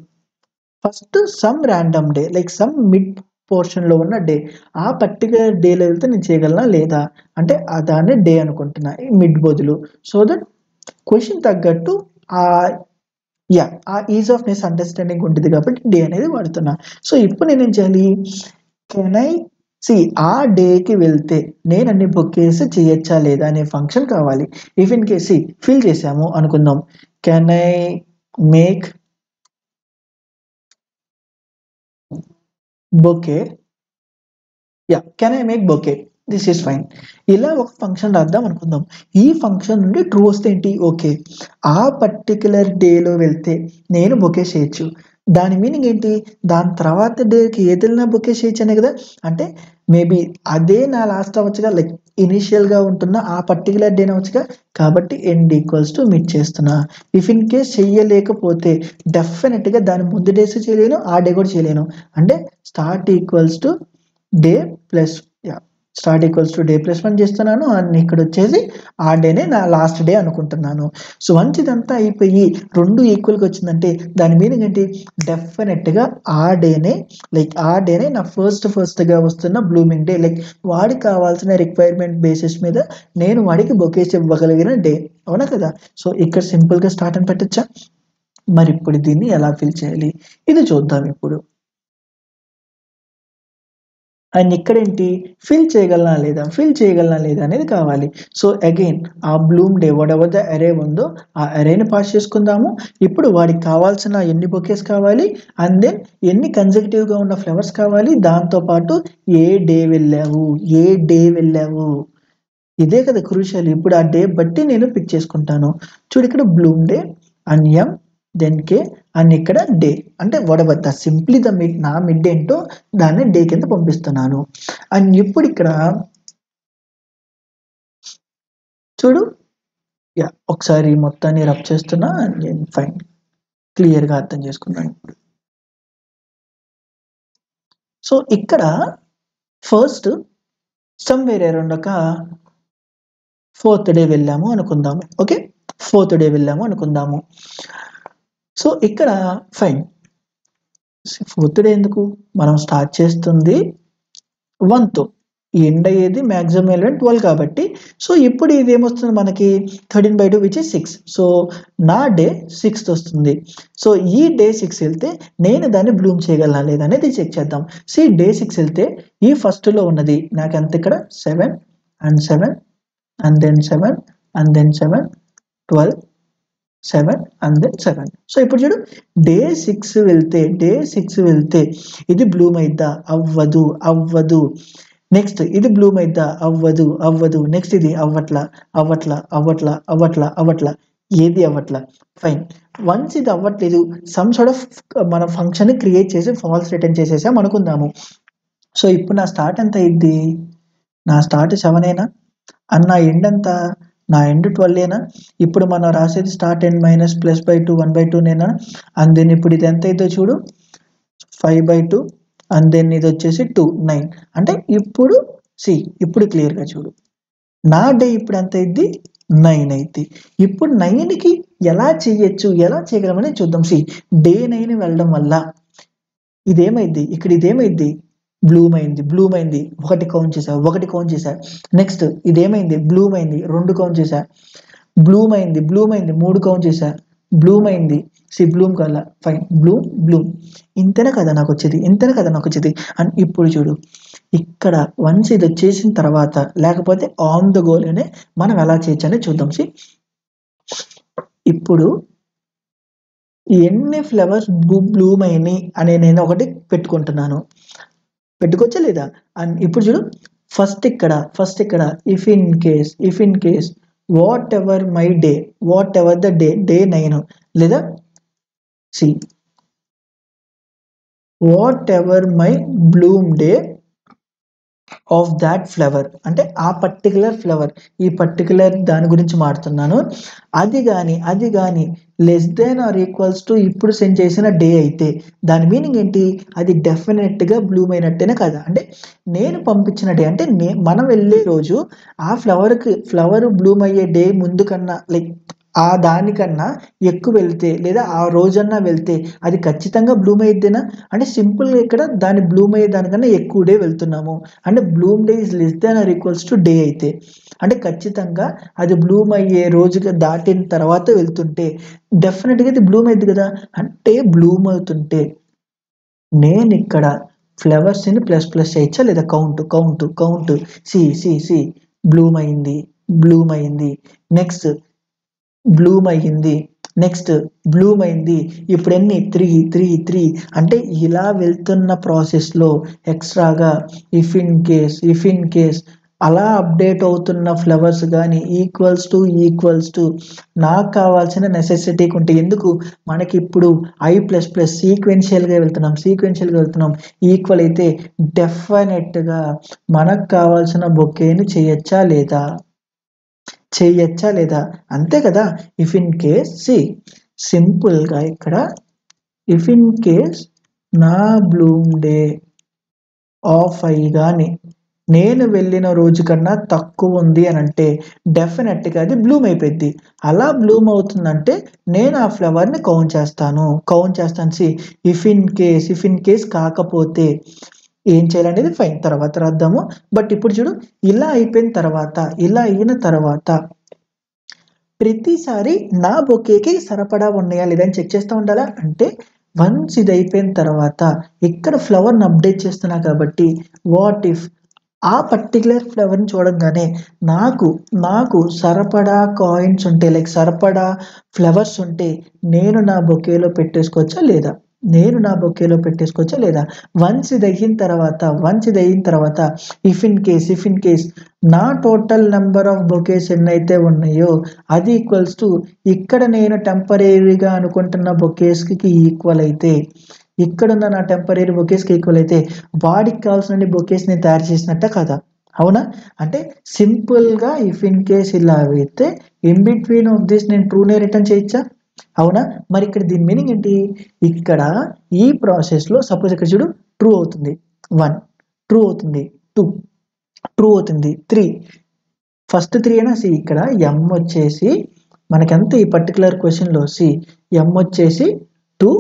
first some random day like some mid portion లో ఉన్న డే, ఆ పర్టికులర్ డేలో వెళ్తే నేను చేయగలనా లేదా అంటే దాన్ని డే అనుకుంటున్నా ఈ మిడ్ బదులు. సో దట్ క్వశ్చన్ తగ్గట్టు ఆ ఈజ్ ఆఫ్ నెస్ అండర్స్టాండింగ్ ఉంటుంది కాబట్టి డే అనేది వాడుతున్నా. సో ఇప్పుడు నేనేం చేయాలి? కెన్ ఐ ఆ డేకి వెళ్తే నేను అన్ని బొకేస్ చేయొచ్చా లేదా అనే ఫంక్షన్ కావాలి. ఇఫ్ ఇన్ కేస్ ఫిల్ చేసాము అనుకుందాం. Can I make bouquet? Can I make bouquet? This is fine. ఇలా ఒక ఫంక్షన్ రాద్దాం అనుకుందాం. ఈ ఫంక్షన్ నుండి ట్రూ వస్తే ఏంటి? ఓకే, ఆ పర్టికులర్ డేలో వెళ్తే నేను బొకే చేయొచ్చు. దాని మీనింగ్ ఏంటి? దాని తర్వాత డేకి ఏదైనా బొకే చేయొచ్చు అనే కదా. అంటే మేబీ అదే నా లాస్ట్ అవ్వచ్చుగా, లైక్ ఇనిషియల్ గా ఉంటున్న ఆ పర్టికులర్ డే అవ్వచ్చుగా. కాబట్టి ఎండ్ ఈక్వల్స్ టు మిడ్ చేస్తున్నా. ఇఫ్ ఇన్ కేస్ చెయ్యలేకపోతే డెఫినెట్ గా దాని ముందు డేస్ చేయలేను, ఆ డే కూడా చేయలేను. అంటే start equals to day plus day plus 1 చేస్తున్నాను. అండ్ ఇక్కడ వచ్చేసి ఆ డేనే నా లాస్ట్ డే అనుకుంటున్నాను. సో వన్స్ ఇదంతా అయిపోయి రెండు ఈక్వల్గా వచ్చిందంటే దాని మీనింగ్ ఏంటి? డెఫినెట్ గా ఆ డేనే నా ఫస్ట్ గా వస్తున్న బ్లూమింగ్ డే. లైక్ వాడికి కావాల్సిన రిక్వైర్మెంట్ బేసిస్ మీద నేను వాడికి బొకేస్ ఇవ్వగలిగిన డే, అవునా కదా. సో ఇక్కడ సింపుల్ గా స్టార్ట్ అని పెట్టచ్చా? మరి ఇప్పుడు దీన్ని ఎలా ఫిల్ చేయాలి ఇది చూద్దాం ఇప్పుడు. అండ్ ఇక్కడ ఏంటి? ఫిల్ చేయగలనా లేదా అనేది కావాలి. సో అగైన్ ఆ Bloom day what ever the అరే ఉందో ఆ అరేని పాస్ చేసుకుందాము. ఇప్పుడు వాడికి కావాల్సిన ఎన్ని బొకేస్ కావాలి, అండ్ దెన్ ఎన్ని కన్సెక్యూటివ్ గా ఉన్న ఫ్లవర్స్ కావాలి, దాంతో పాటు ఏ డే వెళ్ళావు, ఇదే కదా క్రూషియల్. ఇప్పుడు ఆ డే బట్టి నేను పిక్ చేసుకుంటాను. చూడు ఇక్కడ bloom day and then k and ఇక్కడ డే, అంటే whatever the simply the mid, నా మిడ్ ఏంటో దాన్ని డే కింద పంపిస్తున్నాను. అండ్ ఇప్పుడు ఇక్కడ చూడు, ఒకసారి మొత్తాన్ని రబ్ చేస్తున్నా. ఫైన్, క్లియర్ గా అర్థం చేసుకున్నాను ఇప్పుడు. సో ఇక్కడ ఫస్ట్ సమ్వేర్ అరౌండ్ ఒక ఫోర్త్ డే వెళ్ళాము అనుకుందాము. సో ఇక్కడ ఫైన్, ఫోర్త్ డే ఎందుకు? మనం స్టార్ట్ చేస్తుంది 1తో, ఎండ్ అయ్యేది మాక్సిమం ఎలిమెంట్ 12 కాబట్టి. సో ఇప్పుడు ఇది ఏమొస్తుంది మనకి? 13/2 విచ్ ఇస్ 6. సో నా డే 6th వస్తుంది. సో ఈ డే 6 వెళ్తే నేను దాన్ని బ్లూమ్ చేయగలనా లేదా అనేది చెక్ చేద్దాం. డే 6 వెళ్తే ఈ ఫస్ట్ లో ఉన్నది నాకు ఎంత? ఇక్కడ 7 and 7 and then 7 and then 7, 12, 7 and then 7. So ఇప్పుడు చూడు డే 6 వెళ్తే ఇది బ్లూమ్ అయిద్దా? అవ్వదు. నెక్స్ట్ ఇది బ్లూమ్ అయిద్దా? అవ్వదు. నెక్స్ట్ ఇది అవ్వట్లా. ఏది అవ్వట్లా? ఫైన్. వన్స్ ఇది అవ్వట్లేదు, సమ్ సార్ట్ ఆఫ్ మన ఫంక్షన్ క్రియేట్ చేసి ఫాల్స్ రిటర్న్ చేసేసాం అనుకుందాము. సో ఇప్పుడు నా స్టార్ట్ ఎంత అయింది? నా స్టార్ట్ 7 అండ్ నా ఎండ్ ఎంత? నా ఎండ్ 12 ఇప్పుడు మనం రాసేది start end minus plus by 2 1/2 and then ఇప్పుడు ఇది ఎంత అయితే చూడు 5/2 అండ్ దెన్ ఇది వచ్చేసి 2 9. అంటే ఇప్పుడు ఇప్పుడు క్లియర్గా చూడు నా డే ఇప్పుడు ఎంత అయింది? 9 అయింది. ఇప్పుడు 9కి ఎలా చేయగలమని చూద్దాం. డే 9 వెళ్ళడం వల్ల ఇదేమైంది? ఇక్కడ ఇదేమైంది? బ్లూమ్ అయింది. ఒకటి కౌంట్ చేశా. నెక్స్ట్ ఇదేమైంది? బ్లూమ్ అయింది. 2 కౌంట్ చేశా. బ్లూమ్ అయింది. 3 కౌంట్ చేశా. బ్లూమ్ అయింది. బ్లూమ్ కల్లా ఫైన్. బ్లూమ్ ఇంతనే కదా నాకు వచ్చేది. అండ్ ఇప్పుడు చూడు ఇక్కడ వన్స్ ఇది వచ్చేసిన తర్వాత లేకపోతే ఆన్ ద గోల్ అనే మనం ఎలా చేయొచ్చు అనేది చూద్దాం. ఇప్పుడు ఎన్ని ఫ్లవర్స్ బ్లూమ్ అయినాయి అనే నేను ఒకటి పెట్టుకోవచ్చా లేదా? అండ్ ఇప్పుడు చూడు ఫస్ట్ ఇక్కడ if in case what ever the day 9 లేదా what ever my Bloom day of that flower, అంటే ఆ పర్టికులర్ ఫ్లవర్, ఈ పర్టికులర్ దాని గురించి మాట్లాడుతున్నాను. అది కానీ less than or equals to ఇప్పుడు సెండ్ చేసిన డే అయితే దాని మీనింగ్ ఏంటి? అది డెఫినెట్గా బ్లూమ్ అయినట్టేనే కదా. అంటే నేను పంపించిన డే అంటే మనం వెళ్ళే రోజు ఆ ఫ్లవర్ బ్లూమ్ అయ్యే డే ముందు కన్నా లైక్ ఆ దానికన్నా ఎక్కువ వెళ్తే లేదా ఆ రోజన్నా వెళ్తే అది ఖచ్చితంగా బ్లూమ్ అయ్యిద్దేనా? అంటే సింపుల్గా ఇక్కడ దాని బ్లూమ్ అయ్యే దానికన్నా ఎక్కువ డే వెళ్తున్నాము అంటే Bloom day is less than or equals to day అయితే అంటే ఖచ్చితంగా అది బ్లూమ్ అయ్యే రోజుగా దాటిన తర్వాత వెళ్తుంటే డెఫినెట్గా ఇది బ్లూమ్ అయింది కదా. అంటే బ్లూమ్ అవుతుంటే నేను ఇక్కడ ఫ్లవర్స్ని ప్లస్ చేయొచ్చా లేదా? కౌంట్ సి బ్లూమ్ అయింది. నెక్స్ట్ బ్లూమ్ అయింది. ఇప్పుడు ఎన్ని? 3 అంటే ఇలా వెళ్తున్న ప్రాసెస్లో ఎక్స్ట్రాగా ఇఫ్ ఇన్ కేస్ అలా అప్డేట్ అవుతున్న ఫ్లవర్స్ కానీ ఈక్వల్స్ టు నాకు కావాల్సిన నెసెసిటీకి ఉంటే ఎందుకు మనకి ఇప్పుడు I++ సీక్వెన్షియల్గా వెళ్తున్నాం ఈక్వల్ అయితే డెఫినెట్గా మనకు కావాల్సిన బొకేని చేయొచ్చా లేదా? అంతే కదా. ఇఫ్ ఇన్ కేస్ సింపుల్గా ఇక్కడ ఇఫ్ ఇన్ కేస్ నా బ్లూమ్ డే ఆఫ్ కానీ నేను వెళ్ళిన రోజు కన్నా తక్కువ ఉంది అని అంటే డెఫినెట్గా అది బ్లూమ్ అయిపోయింది. అలా బ్లూమ్ అవుతుందంటే నేను ఆ ఫ్లవర్ని కౌంట్ చేస్తాను. ఇఫ్ ఇన్ కేస్ కాకపోతే ఏం చేయాలనేది ఫైన్ తర్వాత రాద్దాము. బట్ ఇప్పుడు చూడు ఇలా అయిన తర్వాత ప్రతిసారి నా బొకేకి సరిపడా ఉన్నాయా లేదని చెక్ చేస్తూ ఉండాలా. అంటే వన్స్ ఇది అయిపోయిన తర్వాత ఇక్కడ ఫ్లవర్ని అప్డేట్ చేస్తున్నా కాబట్టి వాట్ ఇఫ్ ఆ పర్టికులర్ ఫ్లవర్ని చూడంగానే నాకు సరిపడా కాయిన్స్ ఉంటే లైక్ సరిపడా ఫ్లవర్స్ ఉంటే నేను నా బొకేలో పెట్టేసుకోవచ్చా లేదా? వన్స్ ఇది అయిన తర్వాత ఇఫ్ ఇన్ కేస్ నా టోటల్ నెంబర్ ఆఫ్ బొకేస్ ఎన్నైతే ఉన్నాయో అది ఈక్వల్స్ టు ఇక్కడ నేను టెంపరీగా అనుకుంటున్న బొకేస్కి ఈక్వల్ అయితే ఇక్కడున్న నా టెంపరీ బొకేస్కి ఈక్వల్ అయితే వాడికి కావాల్సిన బొకేస్ నేను తయారు చేసినట్ట కదా. అవునా? అంటే సింపుల్గా ఇఫ్ ఇన్ కేస్ ఇలా అయితే ఇన్ బిట్వీన్ ఆఫ్ దిస్ నేను ట్రూనే రిటర్న్ చేయొచ్చా? అవునా? మరి ఇక్కడ దీని మీనింగ్ ఏంటి? ఇక్కడ ఈ ప్రాసెస్లో సపోజ్ ఇక్కడ చూడు ట్రూ అవుతుంది 1, ట్రూ అవుతుంది 2, ట్రూ అవుతుంది 3, ఫస్ట్ 3 అయినా ఇక్కడ ఎం వచ్చేసి మనకెంత ఈ పర్టికులర్ క్వశ్చన్లో ఎం వచ్చేసి 2,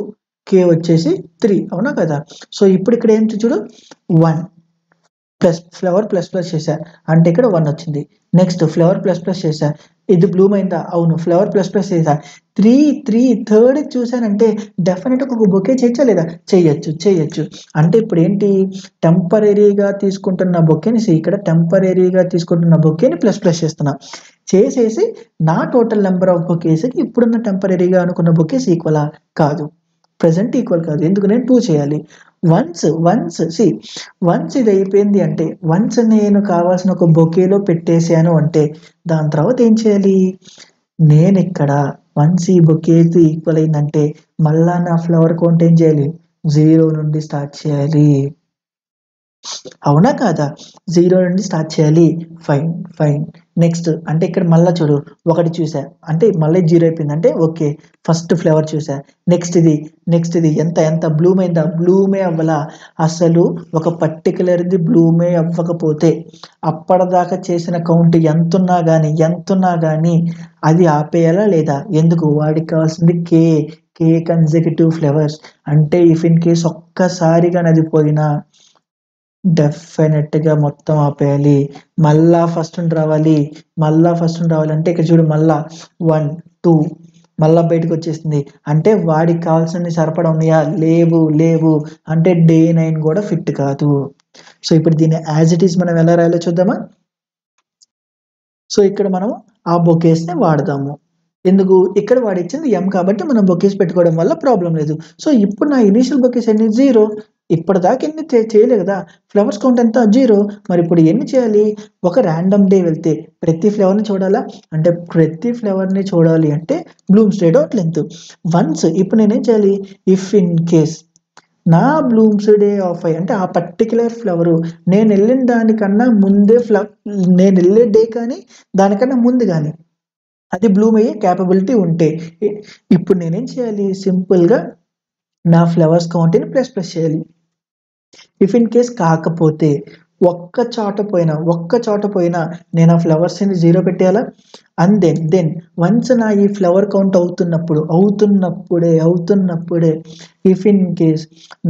కే వచ్చేసి 3 అవునా కదా. సో ఇప్పుడు ఇక్కడ ఏంటి చూడు 1 ప్లస్ ఫ్లవర్ ప్లస్ చేశా అంటే ఇక్కడ 1 వచ్చింది. నెక్స్ట్ ఫ్లవర్ ప్లస్ ప్లస్ చేశా, ఇది బ్లూమ్ అయిందా? అవును. ఫ్లవర్ ప్లస్ ప్లస్ చేశా, త్రీ థర్డ్ చూసానంటే డెఫినెట్గా ఒక బొకే చేయొచ్చా లేదా? చేయొచ్చు. అంటే ఇప్పుడు ఏంటి, టెంపరీగా తీసుకుంటున్న బొకేని ఇక్కడ టెంపరీగా తీసుకుంటున్న బొకేని ప్లస్ ప్లస్ చేస్తున్నా, చేసేసి నా టోటల్ నెంబర్ ఆఫ్ బొకేస్కి ఇప్పుడున్న టెంపరీగా అనుకున్న బొకేస్ ఈక్వలా? కాదు, ప్రెజెంట్ ఈక్వల్ కాదు. ఎందుకు? నేను 2 చేయాలి. వన్స్ ఇది అయిపోయింది అంటే, వన్స్ నేను కావాల్సిన ఒక బొకేలో పెట్టేశాను అంటే దాని తర్వాత ఏం చేయాలి? నేను ఇక్కడ వన్స్ ఈ బొకేకి ఈక్వల్ అయిందంటే మళ్ళా నా ఫ్లవర్ కౌంట్ ఏం చేయాలి? 0 నుండి స్టార్ట్ చేయాలి. అవునా కాదా? 0 నుండి స్టార్ట్ చేయాలి. ఫైన్. నెక్స్ట్ అంటే ఇక్కడ మళ్ళా చూడు, ఒకటి చూసా అంటే మళ్ళీ 0 అయిపోయింది అంటే ఓకే, ఫస్ట్ ఫ్లవర్ చూసా. నెక్స్ట్ ఇది ఎంత బ్లూమ్ అయిందా? బ్లూమే అవ్వలా. అసలు ఒక పర్టికులర్ది బ్లూమే అవ్వకపోతే అప్పటిదాకా చేసిన కౌంట్ ఎంతున్నా కానీ అది ఆపేయాలా లేదా? ఎందుకు? వాడికి కావాల్సింది కే కన్సెక్యూటివ్ ఫ్లవర్స్. అంటే ఇఫ్ ఇన్ కేస్ ఒక్కసారిగా నది పోయినా డెఫినెట్‌గా మొత్తం ఆపేయాలి. మళ్ళా ఫస్ట్ నుండి రావాలంటే ఇక్కడ చూడు, మళ్ళా 1, 2 మళ్ళా బయటకొచ్చేసింది. అంటే వాడికి కావాల్సినన్ని సరిపడా ఉన్నాయా? లేవు. అంటే డే 9 కూడా ఫిట్ కాదు. సో ఇప్పుడు దీన్ని యాజ్ ఇట్ ఈజ్ మనం ఎలా రాయాలో చూద్దామా? సో ఇక్కడ మనం ఆ బొకేస్‌ని వాడదాము. ఎందుకు? ఇక్కడ వాడిచ్చింది M కాబట్టి మనం బొకేస్ పెట్టుకోవడం వల్ల ప్రాబ్లమ్ లేదు. సో ఇప్పుడు నా ఇనీషియల్ బొకేస్ ఎన్ని? 0. ఇప్పటిదాకా ఎన్ని చేయలే కదా! ఫ్లవర్స్ కౌంట్ ఎంత? 0. మరిప్పుడు ఎన్ని చేయాలి? ఒక రాండమ్ డే వెళ్తే ప్రతి ఫ్లవర్‌ని చూడాలా? అంటే ప్రతి ఫ్లవర్‌ని చూడాలి అంటే blooms day dot length. Once ఇప్పుడు నేనేం చేయాలి? ఇఫ్ ఇన్ కేస్ నా బ్లూమ్స్ డే ఆఫ్ అంటే ఆ పర్టిక్యులర్ ఫ్లవరు నేనెళ్ళిన దానికన్నా ముందే నేనెళ్ళే డే కానీ దానికన్నా ముందు గాని అది బ్లూమ్ అయ్యే క్యాపబిలిటీ ఉంటే ఇప్పుడు నేనేం చేయాలి? సింపుల్‌గా నా ఫ్లవర్స్ కౌంట్‌ని ప్లస్ చేయాలి. ఇఫ్ ఇన్ కేస్ కాకపోతే ఒక్క చోట పోయినా నేను ఆ ఫ్లవర్స్‌ని 0 పెట్టేయాలా? అండ్ దెన్ వన్స్ నా ఈ ఫ్లవర్ కౌంట్ అవుతున్నప్పుడే ఇఫ్ ఇన్ కేస్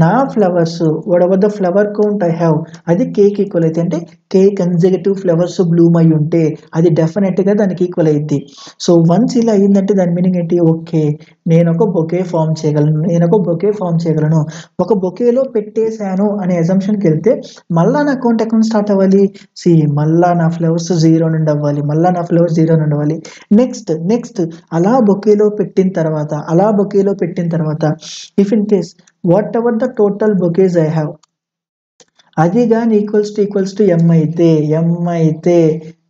నా flowers whatever the flower count I have అది కేకి ఈక్వల్ అయితే, అంటే కే కన్సెక్యూటివ్ ఫ్లవర్స్ బ్లూమ్ అయ్యి ఉంటే అది డెఫినెట్‌గా దానికి ఈక్వల్ అయ్యిద్ది. సో వన్స్ ఇలా అయిందంటే దాని మీనింగ్ ఏంటి? ఓకే, నేనొక బొకే ఫార్మ్ చేయగలను. ఒక బొకేలో పెట్టేశాను అనే అజంప్షన్‌కెళ్తే మళ్ళా నా కౌంట్ ఎక్కడి నుంచి స్టార్ట్ అవ్వాలి? మళ్ళా నా ఫ్లవర్స్ 0 నుండి అవ్వాలి. నెక్స్ట్ అలా బొకేలో పెట్టిన తర్వాత if in case whatever the total bouquets I have అది గాని ఈక్వల్స్ టు M అయితే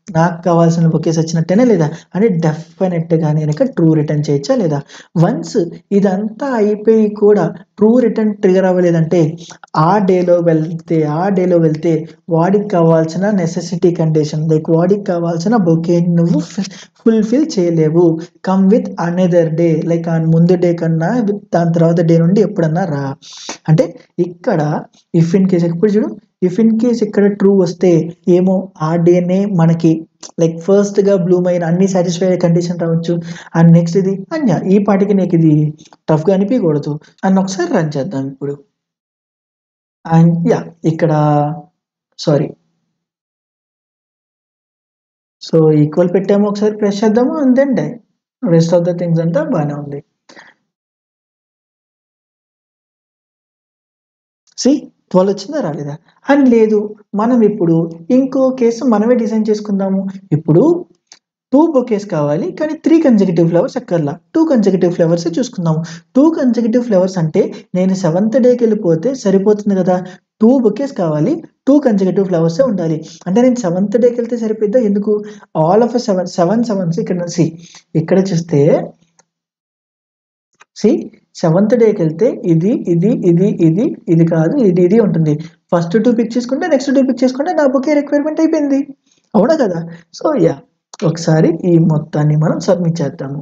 నాకు కావాల్సిన బొకేస్ వచ్చినట్టేనా లేదా? అంటే డెఫినెట్‌గా నేను ఇక్కడ ట్రూ రిటర్న్ చేయొచ్చా లేదా? వన్స్ ఇదంతా అయిపోయి కూడా ట్రూ రిటర్న్ ట్రిగ్గర్ అవ్వలేదంటే ఆ డేలో వెళ్తే వాడికి కావాల్సిన నెసెసిటీ కండిషన్ లైక్ వాడికి కావాల్సిన బొకేని నువ్వు ఫుల్‌ఫిల్ చేయలేవు. Come with another day like ఆ ముందు డే కన్నా దాని తర్వాత డే నుండి ఎప్పుడన్నా రా. అంటే ఇక్కడ ఇఫ్ ఇన్ కేస్ ఎప్పుడు చూడు, ఇఫ్ ఇన్ కేస్ ఇక్కడ ట్రూ వస్తే ఏమో ఆ డేనే మనకి లైక్ ఫస్ట్‌గా బ్లూమ్ అయిన అన్ని సాటిస్ఫై అయ్యే కండిషన్ రావచ్చు. అండ్ నెక్స్ట్ ఇది ఈ పాటికి నీకు ఇది టఫ్‌గా అనిపియకూడదు. అండ్ ఒకసారి రన్ చేద్దాం ఇప్పుడు. అండ్ ఇక్కడ సారీ. సో ఈక్వల్ పెట్టాము, ఒకసారి ప్రెస్ చేద్దాము అండ్ దెన్ డై. రెస్ట్ ఆఫ్ ద థింగ్స్ అంతా బానే ఉంది. సీ 12 వచ్చిందా? రాలేదా? అండ్ లేదు, మనం ఇప్పుడు ఇంకో కేసు మనమే డిజైన్ చేసుకుందాము. ఇప్పుడు 2 బొకేస్ కావాలి కానీ 3 కన్సెక్యూటివ్ ఫ్లవర్స్ అక్కర్లా. 2 కన్సెక్యూటివ్ ఫ్లవర్సే చూసుకుందాము. 2 కన్సెక్యూటివ్ ఫ్లవర్స్ అంటే నేను 7థ్ డేకెళ్ళిపోతే సరిపోతుంది గదా! 2 బొకేస్ కావాలి. 2 కన్సెక్యూటివ్ ఫ్లవర్సే ఉండాలి. అంటే నేను 7థ్ డేకెళ్తే సరిపోద్దా? ఎందుకు? ఆల్ ఆఫ్ ఎ 7 sevens ఇక్కడ ఇక్కడ చూస్తే సీ 7థ్ డేకెళ్తే ఇది కాదు, ఇది ఉంటుంది. ఫస్ట్ 2 పిక్ చేసుకుంటే నెక్స్ట్ 2 పిక్ చేసుకుంటే నా బొకే రిక్వైర్మెంట్ అయిపోయింది. అవునా కదా? సో ఒకసారి ఈ మొత్తాన్ని మనం సబ్మిట్ చేద్దాము.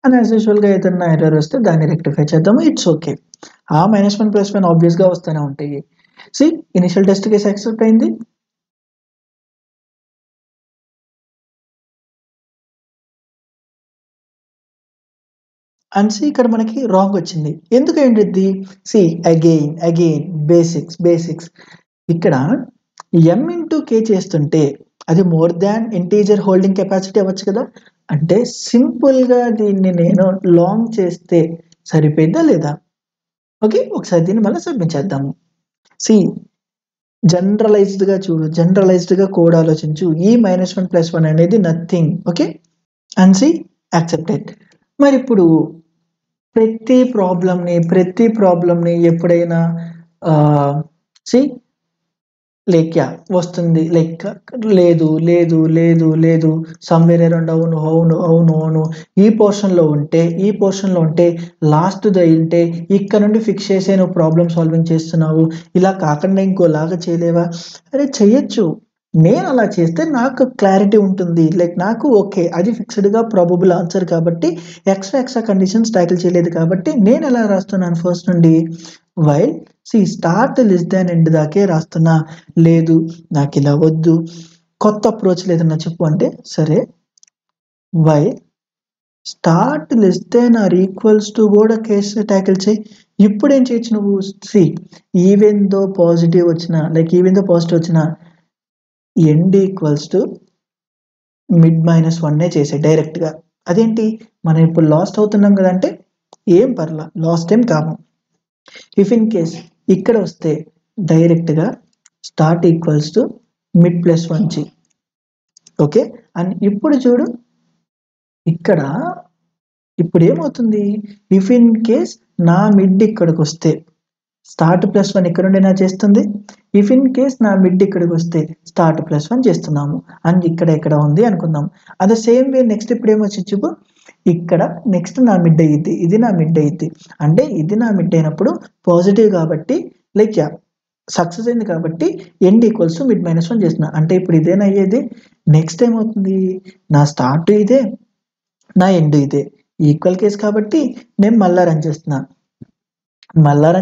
అండ్ యాజ్ యూజువల్‌గా ఏదన్నా ఎర్రర్ వస్తే దాన్ని రెక్టిఫై చేద్దాము. It's okay. ఆ -1 +1 ఆబ్వియస్‌గా వస్తూనే ఉంటాయి. See initial test case accept అయింది. అండ్ సి ఇక్కడ మనకి రాంగ్ వచ్చింది. ఎందుకు ఏంటిది? సి అగైన్ బేసిక్స్ ఇక్కడ m ఇంటూ కే చేస్తుంటే అది more than integer holding capacity అవ్వచ్చు కదా. అంటే సింపుల్గా దీన్ని నేను లాంగ్ చేస్తే సరిపోయిందా లేదా? ఓకే, ఒకసారి దీన్ని మళ్ళీ సబ్మిట్ చేద్దాము. సి జనరలైజ్డ్గా చూడు, జనరలైజ్డ్గా కోడ్ ఆలోచించు. ఈ -1 + 1 అనేది nothing. Okay, and see accepted. మరి ఇప్పుడు ప్రతి ప్రాబ్లంని ఎప్పుడైనా సి లైక్ వస్తుంది, లైక్ లేదు సమ్వేర్ అరౌండ్ అవును ఈ పోర్షన్లో ఉంటే లాస్ట్ ఉంటే ఇక్కడ నుండి ఫిక్స్ చేసే నువ్వు ప్రాబ్లమ్ సాల్వింగ్ చేస్తున్నావు. ఇలా కాకుండా ఇంకోలాగా చేయలేవా? అరే చెయ్యొచ్చు. నేను అలా చేస్తే నాకు క్లారిటీ ఉంటుంది, లైక్ నాకు ఓకే అది ఫిక్స్డ్గా ప్రాబబుల్ ఆన్సర్ కాబట్టి ఎక్స్ట్రా కండిషన్స్ ట్యాకిల్ చేయలేదు కాబట్టి నేను ఎలా రాస్తున్నాను ఫస్ట్ నుండి while start less than end దాకే రాస్తున్నా. లేదు నాకు ఇలా వద్దు, కొత్త అప్రోచ్ లేదన్నా చెప్పు అంటే సరే while start less than or equals to కూడా కేసు ట్యాకిల్ చేయి. ఇప్పుడు ఏం చేయొచ్చు నువ్వు? ఈవెన్ దో పాజిటివ్ వచ్చినా ఎండ్ ఈక్వల్స్ టు మిడ్ -1 చేసే డైరెక్ట్గా. అదేంటి మనం ఇప్పుడు లాస్ట్ అవుతున్నాం కదా అంటే ఏం పర్లా, లాస్ట్ ఏం కాము. ఇఫ్ ఇన్ కేస్ ఇక్కడ వస్తే డైరెక్ట్గా స్టార్ట్ ఈక్వల్స్ టు మిడ్ +1 చేయి. ఓకే, అండ్ ఇప్పుడు చూడు ఇక్కడ ఇప్పుడు ఏమవుతుంది? ఇఫ్ ఇన్ కేస్ నా మిడ్ ఇక్కడికి వస్తే స్టార్ట్ +1 ఇక్కడ నుండి నా చేస్తుంది. ఇఫ్ ఇన్ కేస్ నా మిడ్ ఇక్కడికి వస్తే స్టార్ట్ +1 చేస్తున్నాము. అండ్ ఇక్కడ ఉంది అనుకుందాం. అదే సేమ్ వే నెక్స్ట్ ఇప్పుడు ఏమొచ్చి చూపు, ఇక్కడ నెక్స్ట్ నా మిడ్ అయ్యిద్ది, ఇది నా మిడ్ అయ్యిద్ది. అంటే ఇది నా మిడ్ అయినప్పుడు పాజిటివ్ కాబట్టి లైక్ సక్సెస్ అయింది కాబట్టి ఎండ్ ఈక్వల్స్ టు మిడ్ -1 చేస్తున్నా. అంటే ఇప్పుడు ఇదేనా అయ్యేది? నెక్స్ట్ ఏమవుతుంది? నా స్టార్ట్ ఇదే, నా ఎండ్ ఇదే, ఈక్వల్ కేస్ కాబట్టి నేను మళ్ళా రన్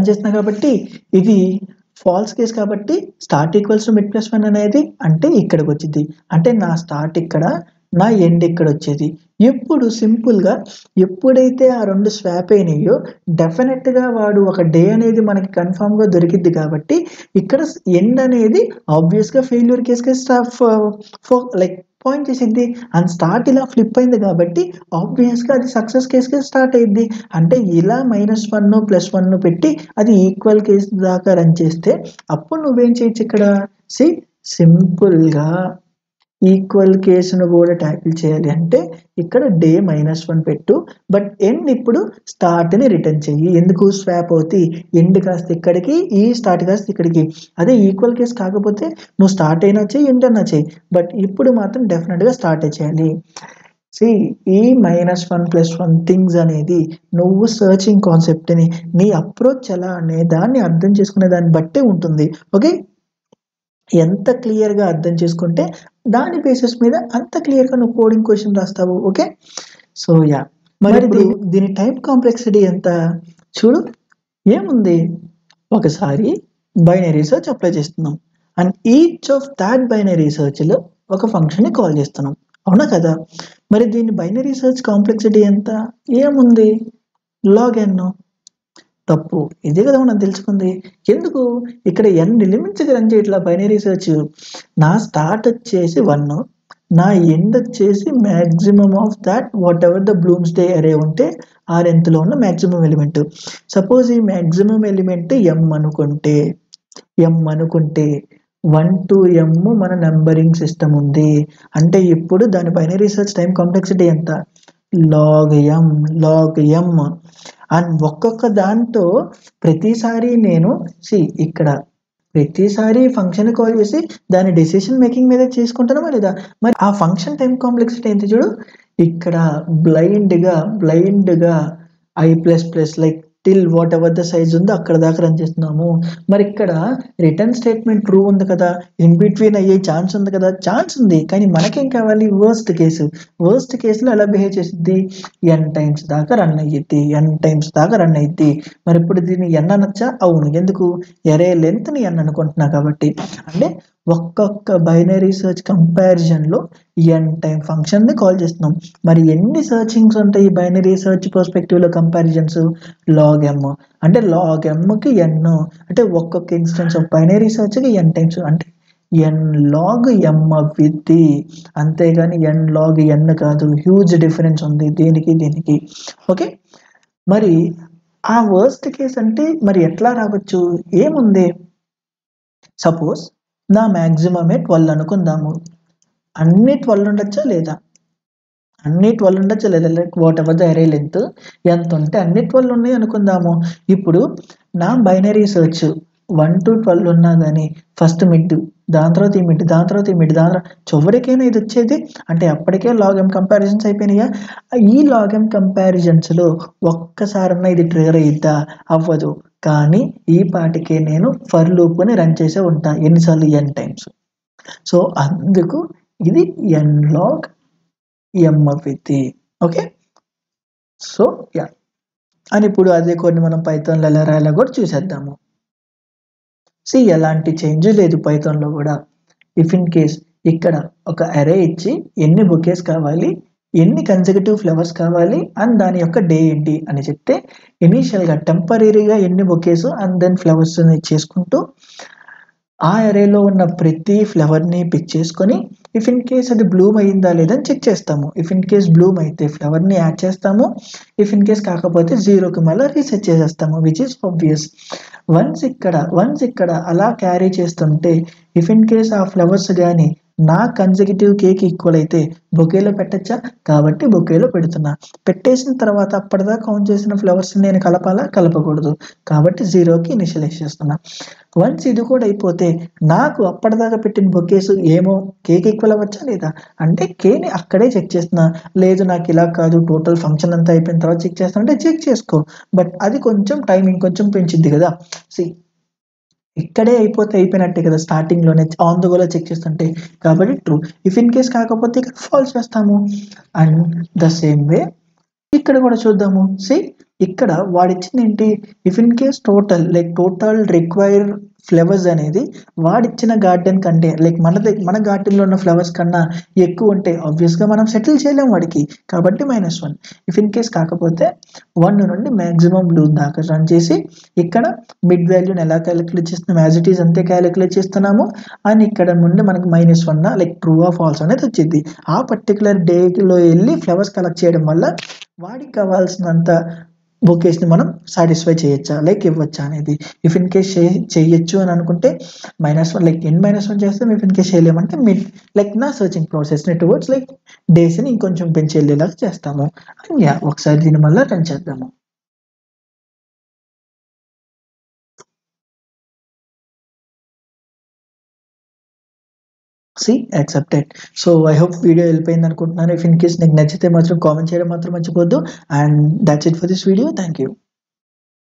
చేస్తున్నా కాబట్టి ఇది ఫాల్స్ కేస్ కాబట్టి స్టార్ట్ ఈక్వల్స్ టు మిడ్ +1 అనేది అంటే ఇక్కడికి వచ్చింది. అంటే నా స్టార్ట్ ఇక్కడ, నా ఎండ్ ఇక్కడ వచ్చేది. ఇప్పుడు సింపుల్గా ఎప్పుడైతే ఆ రెండు స్వాప్ అయినాయో డెఫినెట్గా వాడు ఒక డే అనేది మనకి కన్ఫామ్గా దొరికిద్ది కాబట్టి ఇక్కడ ఎండ్ అనేది ఆబ్వియస్గా ఫెయిల్యూర్ కేసుకే లైక్ పాయింట్ చేసిద్ది. అండ్ స్టార్ట్ ఇలా ఫ్లిప్ అయింది కాబట్టి ఆబ్వియస్గా అది సక్సెస్ కేసుకే స్టార్ట్ అయ్యిద్ది. అంటే ఇలా -1 +1 పెట్టి అది ఈక్వల్ కేసు దాకా రన్ చేస్తే అప్పుడు నువ్వేం చేయొచ్చు? ఇక్కడ సింపుల్గా ఈక్వల్ కేసును కూడా ట్యాకిల్ చేయాలి అంటే ఇక్కడ డే -1 పెట్టు, బట్ ఎండ్ ఇప్పుడు స్టార్ట్ని రిటర్న్ చెయ్యి. ఎందుకు? స్వాప్ అవుతాయి, ఎండ్ కాస్త ఇక్కడికి, ఈ స్టార్ట్ కాస్త ఇక్కడికి. అదే ఈక్వల్ కేసు కాకపోతే నువ్వు స్టార్ట్ అయినా చెయ్యి, ఎండ్ అయినా చెయ్యి, బట్ ఇప్పుడు మాత్రం డెఫినెట్గా స్టార్ట్ చేయాలి. ఈ -1 + 1 థింగ్స్ అనేది నువ్వు సర్చింగ్ కాన్సెప్ట్ని, నీ అప్రోచ్ ఎలా అనే దాన్ని అర్థం చేసుకునే దాన్ని బట్టే ఉంటుంది. ఓకే, ఎంత క్లియర్గా అర్థం చేసుకుంటే దాని బేసిస్ మీద అంత క్లియర్గా నువ్వు కోడింగ్ క్వశ్చన్ రాస్తావు. ఓకే, సో మరి దీని టైం కాంప్లెక్సిటీ ఎంత చూడు. ఏముంది, ఒకసారి బైనరీ సెర్చ్ అప్లై చేస్తున్నాం and each of that binary సెర్చ్లో ఒక ఫంక్షన్ని కాల్ చేస్తున్నాం, అవునా కదా? మరి దీని బైనరీ సెర్చ్ కాంప్లెక్సిటీ ఎంత? ఏముంది, log n. తప్పు, ఇదే కదా మనం తెలుసుకుంది. ఎందుకు ఇక్కడ n ఎలిమెంట్స్కి రన్ చేయట్లా బైనరీ సెర్చ్. నా స్టార్ట్ వచ్చేసి 1, నా ఎండ్ వచ్చేసి maximum of that whatever the bloomsday array ఉంటే ఆ లెంత్లో ఉన్న మ్యాక్సిమం ఎలిమెంట్. సపోజ్ ఈ మ్యాక్సిమం ఎలిమెంట్ m అనుకుంటే 1 to m మన నెంబరింగ్ సిస్టమ్ ఉంది అంటే ఇప్పుడు దాని బైనరీ సెర్చ్ టైం కాంప్లెక్సిటీ ఎంత? log m. అండ్ ఒక్కొక్క దాంతో ప్రతిసారి నేను ఇక్కడ ప్రతిసారి ఫంక్షన్ కాల్ చేసి దాని డెసిషన్ మేకింగ్ మీద చేసుకుంటానా లేదా? మరి ఆ ఫంక్షన్ టైం కాంప్లెక్సిటీ ఎంత చూడు. ఇక్కడ బ్లైండ్గా i++ like till what ever the size ఉందో అక్కడ దాకా రన్ చేస్తున్నాము. మరి ఇక్కడ రిటర్న్ స్టేట్మెంట్ ట్రూ ఉంది కదా, ఇన్ బిట్వీన్ అయ్యే ఛాన్స్ ఉంది కదా, ఛాన్స్ ఉంది. కానీ మనకేం కావాలి? వర్స్ట్ కేసులో ఎలా బిహేవ్ చేసిద్ది? n టైమ్స్ దాకా రన్ అయ్యిద్ది. మరి ఇప్పుడు దీన్ని n అనొచ్చా? అవును, ఎందుకు? ఎరే లెంత్ని n అనుకుంటున్నా కాబట్టి. అంటే ఒక్కొక్క బైనరీ సెర్చ్ కంపారిజన్లో ఎన్ టైం ఫంక్షన్ని కాల్ చేస్తున్నాం. మరి ఎన్ని సర్చింగ్స్ ఉంటాయి ఈ బైనరీ సెర్చ్ పర్స్పెక్టివ్లో కంపారిజన్స్? Log M. అంటే లాగ్ ఎమ్కి ఎన్, అంటే ఒక్కొక్క ఇన్స్టెన్స్ ఆఫ్ బైనరీ సెర్చ్కి ఎన్ టైమ్స్, అంటే ఎన్ లాగ్ ఎమ్ అవ్విద్ది, అంతేగాని ఎన్ లాగ్ ఎన్ కాదు. హ్యూజ్ డిఫరెన్స్ ఉంది దీనికి. ఓకే, మరి ఆ వర్స్ట్ కేస్ అంటే మరి ఎట్లా రావచ్చు? ఏముంది, సపోజ్ నా మ్యాక్సిమమే 12 అనుకుందాము. అన్ని 12 ఉండొచ్చా లేదా? అన్ని 12 ఉండొచ్చా లేదా? లైక్ వాట్ ఎవర్ ద అరే లెంత్ ఎంత ఉంటే అన్ని 12 ఉన్నాయి అనుకుందాము. ఇప్పుడు నా బైనరీ సెర్చ్ 1 to 12 ఉన్నా కానీ ఫస్ట్ మిడ్, దాని తర్వాత ఈ మిడ్, దాని తర్వాత ఈ మిడ్, దాని తర్వాత చివరికైనా ఇది వచ్చేది. అంటే అప్పటికే లాగ్ ఎమ్ కంపారిజన్స్ అయిపోయినాయా? ఈ లాగ్ ఎమ్ కంపారిజన్స్లో ఒక్కసారన్నా ఇది ట్రిగర్ అయ్యిద్దా? అవ్వదు. కానీ ఈ పాటికే నేను ఫర్ లూప్ని రన్ చేసే ఉంటా. ఎన్నిసార్లు? N times. సో అందుకు ఇది ఎన్ లాగ్ ఎమ్ అవ్విద్ది. ఓకే, సో యా, అని ఇప్పుడు అదే కోడ్ని మనం పైథాన్లో ఎలా రాయాలో కూడా చూసేద్దాము. సి ఎలాంటి చేంజ్ లేదు పైథాన్లో కూడా. ఇఫ్ ఇన్ కేస్ ఇక్కడ ఒక అరే ఇచ్చి ఎన్ని బొకేస్ కావాలి, ఎన్ని కన్సెక్యూటివ్ ఫ్లవర్స్ కావాలి అండ్ దాని యొక్క డే ఏంటి అని చెప్తే ఇనీషియల్గా టెంపరీగా ఎన్ని బొకేస్ అండ్ దెన్ ఫ్లవర్స్ చేసుకుంటూ ఆ అరేలో ఉన్న ప్రతి ఫ్లవర్ని పిక్ చేసుకొని ఇఫ్ ఇన్ కేస్ అది బ్లూమ్ అయ్యిందా లేదని చెక్ చేస్తాము. ఇఫ్ ఇన్ కేస్ బ్లూమ్ అయితే ఫ్లవర్ని యాడ్ చేస్తాము. ఇఫ్ ఇన్ కేస్ కాకపోతే జీరోకి మళ్ళీ రీసెట్ చేసేస్తాము, విచ్ ఈస్ ఆబ్వియస్. వన్స్ ఇక్కడ అలా క్యారీ చేస్తుంటే ఇఫ్ ఇన్ కేస్ ఆ ఫ్లవర్స్ కానీ నా కన్సెక్యూటివ్ కేకి ఈక్వల్ అయితే బొకేలో పెట్టచ్చా? కాబట్టి బొకేలో పెడుతున్నా. పెట్టేసిన తర్వాత అప్పటిదాకా కౌంట్ చేసిన ఫ్లవర్స్ నేను కలపాలా? కలపకూడదు. కాబట్టి జీరోకి ఇనిషియలైజ్ చేస్తున్నా. వన్స్ ఇది కూడా అయిపోతే నాకు అప్పటిదాకా పెట్టిన బొకేస్ ఏమో కేకి ఈక్వల్ అవ్వచ్చా లేదా? అంటే కేని అక్కడే చెక్ చేస్తున్నా. లేదు నాకు ఇలా కాదు, టోటల్ ఫంక్షన్ అంతా అయిపోయిన తర్వాత చెక్ చేస్తున్నా అంటే చెక్ చేసుకో. బట్ అది కొంచెం టైం ఇంకొంచెం పెంచిద్ది కదా. సి ఇక్కడే అయిపోయినట్టే కదా స్టార్టింగ్లోనే ఆన్ ద గోలో చెక్ చేస్తుంటే. కాబట్టి ట్రూ. ఇఫ్ ఇన్ కేస్ కాకపోతే ఇక్కడ ఫాల్స్ వేస్తాము. అండ్ ద సేమ్ వే ఇక్కడ కూడా చూద్దాము. సి ఇక్కడ వాడిచ్చింది ఏంటి? If in case total require flowers అనేది వాడిచ్చిన గార్డెన్ కంటే లైక్ మన గార్డెన్లో ఉన్న ఫ్లవర్స్ కన్నా ఎక్కువ ఉంటే ఆబ్వియస్గా మనం సెటిల్ చేయలేం వాడికి. కాబట్టి -1. ఇఫ్ ఇన్ కేస్ కాకపోతే 1 నుండి మ్యాక్సిమం బ్లూ దాకా రన్ చేసి ఇక్కడ మిడ్ వాల్యూని ఎలా క్యాలిక్యులేట్ చేస్తున్నాం? యాజ్ ఇట్ ఈస్ అంతే క్యాలిక్యులేట్ చేస్తున్నాము. అండ్ ఇక్కడ నుండి మనకి -1 లైక్ ట్రూ ఆ ఫాల్స్ అనేది వచ్చింది. ఆ పర్టికులర్ డేలో వెళ్ళి ఫ్లవర్స్ కలెక్ట్ చేయడం వల్ల వాడికి కావాల్సినంత బొకేస్ని మనం సాటిస్ఫై చేయొచ్చా లైక్ ఇవ్వచ్చా అనేది. ఇఫ్ ఇన్ కేస్ చేయొచ్చు అని అనుకుంటే -1 లైక్ n-1 చేస్తాం. ఇఫ్ ఇన్ కేస్ చేయలేమంటే మిడ్ లైక్ నా సర్చింగ్ ప్రాసెస్ని టువర్డ్స్ లైక్ డేస్ని ఇంకొంచెం పెంచి వెళ్ళేలాగా చేస్తాము. అండ్ యా, ఒకసారి దీని మళ్ళీ రన్ చేద్దాము. See accepted. So I hope video వెళ్ళిపోయింది అనుకుంటున్నాను. ఇఫ్ ఇన్ కేస్ నీకు నచ్చితే మాత్రం కామెంట్ చేయడం మాత్రం మర్చిపోద్దు. And that's it for this video. Thank you.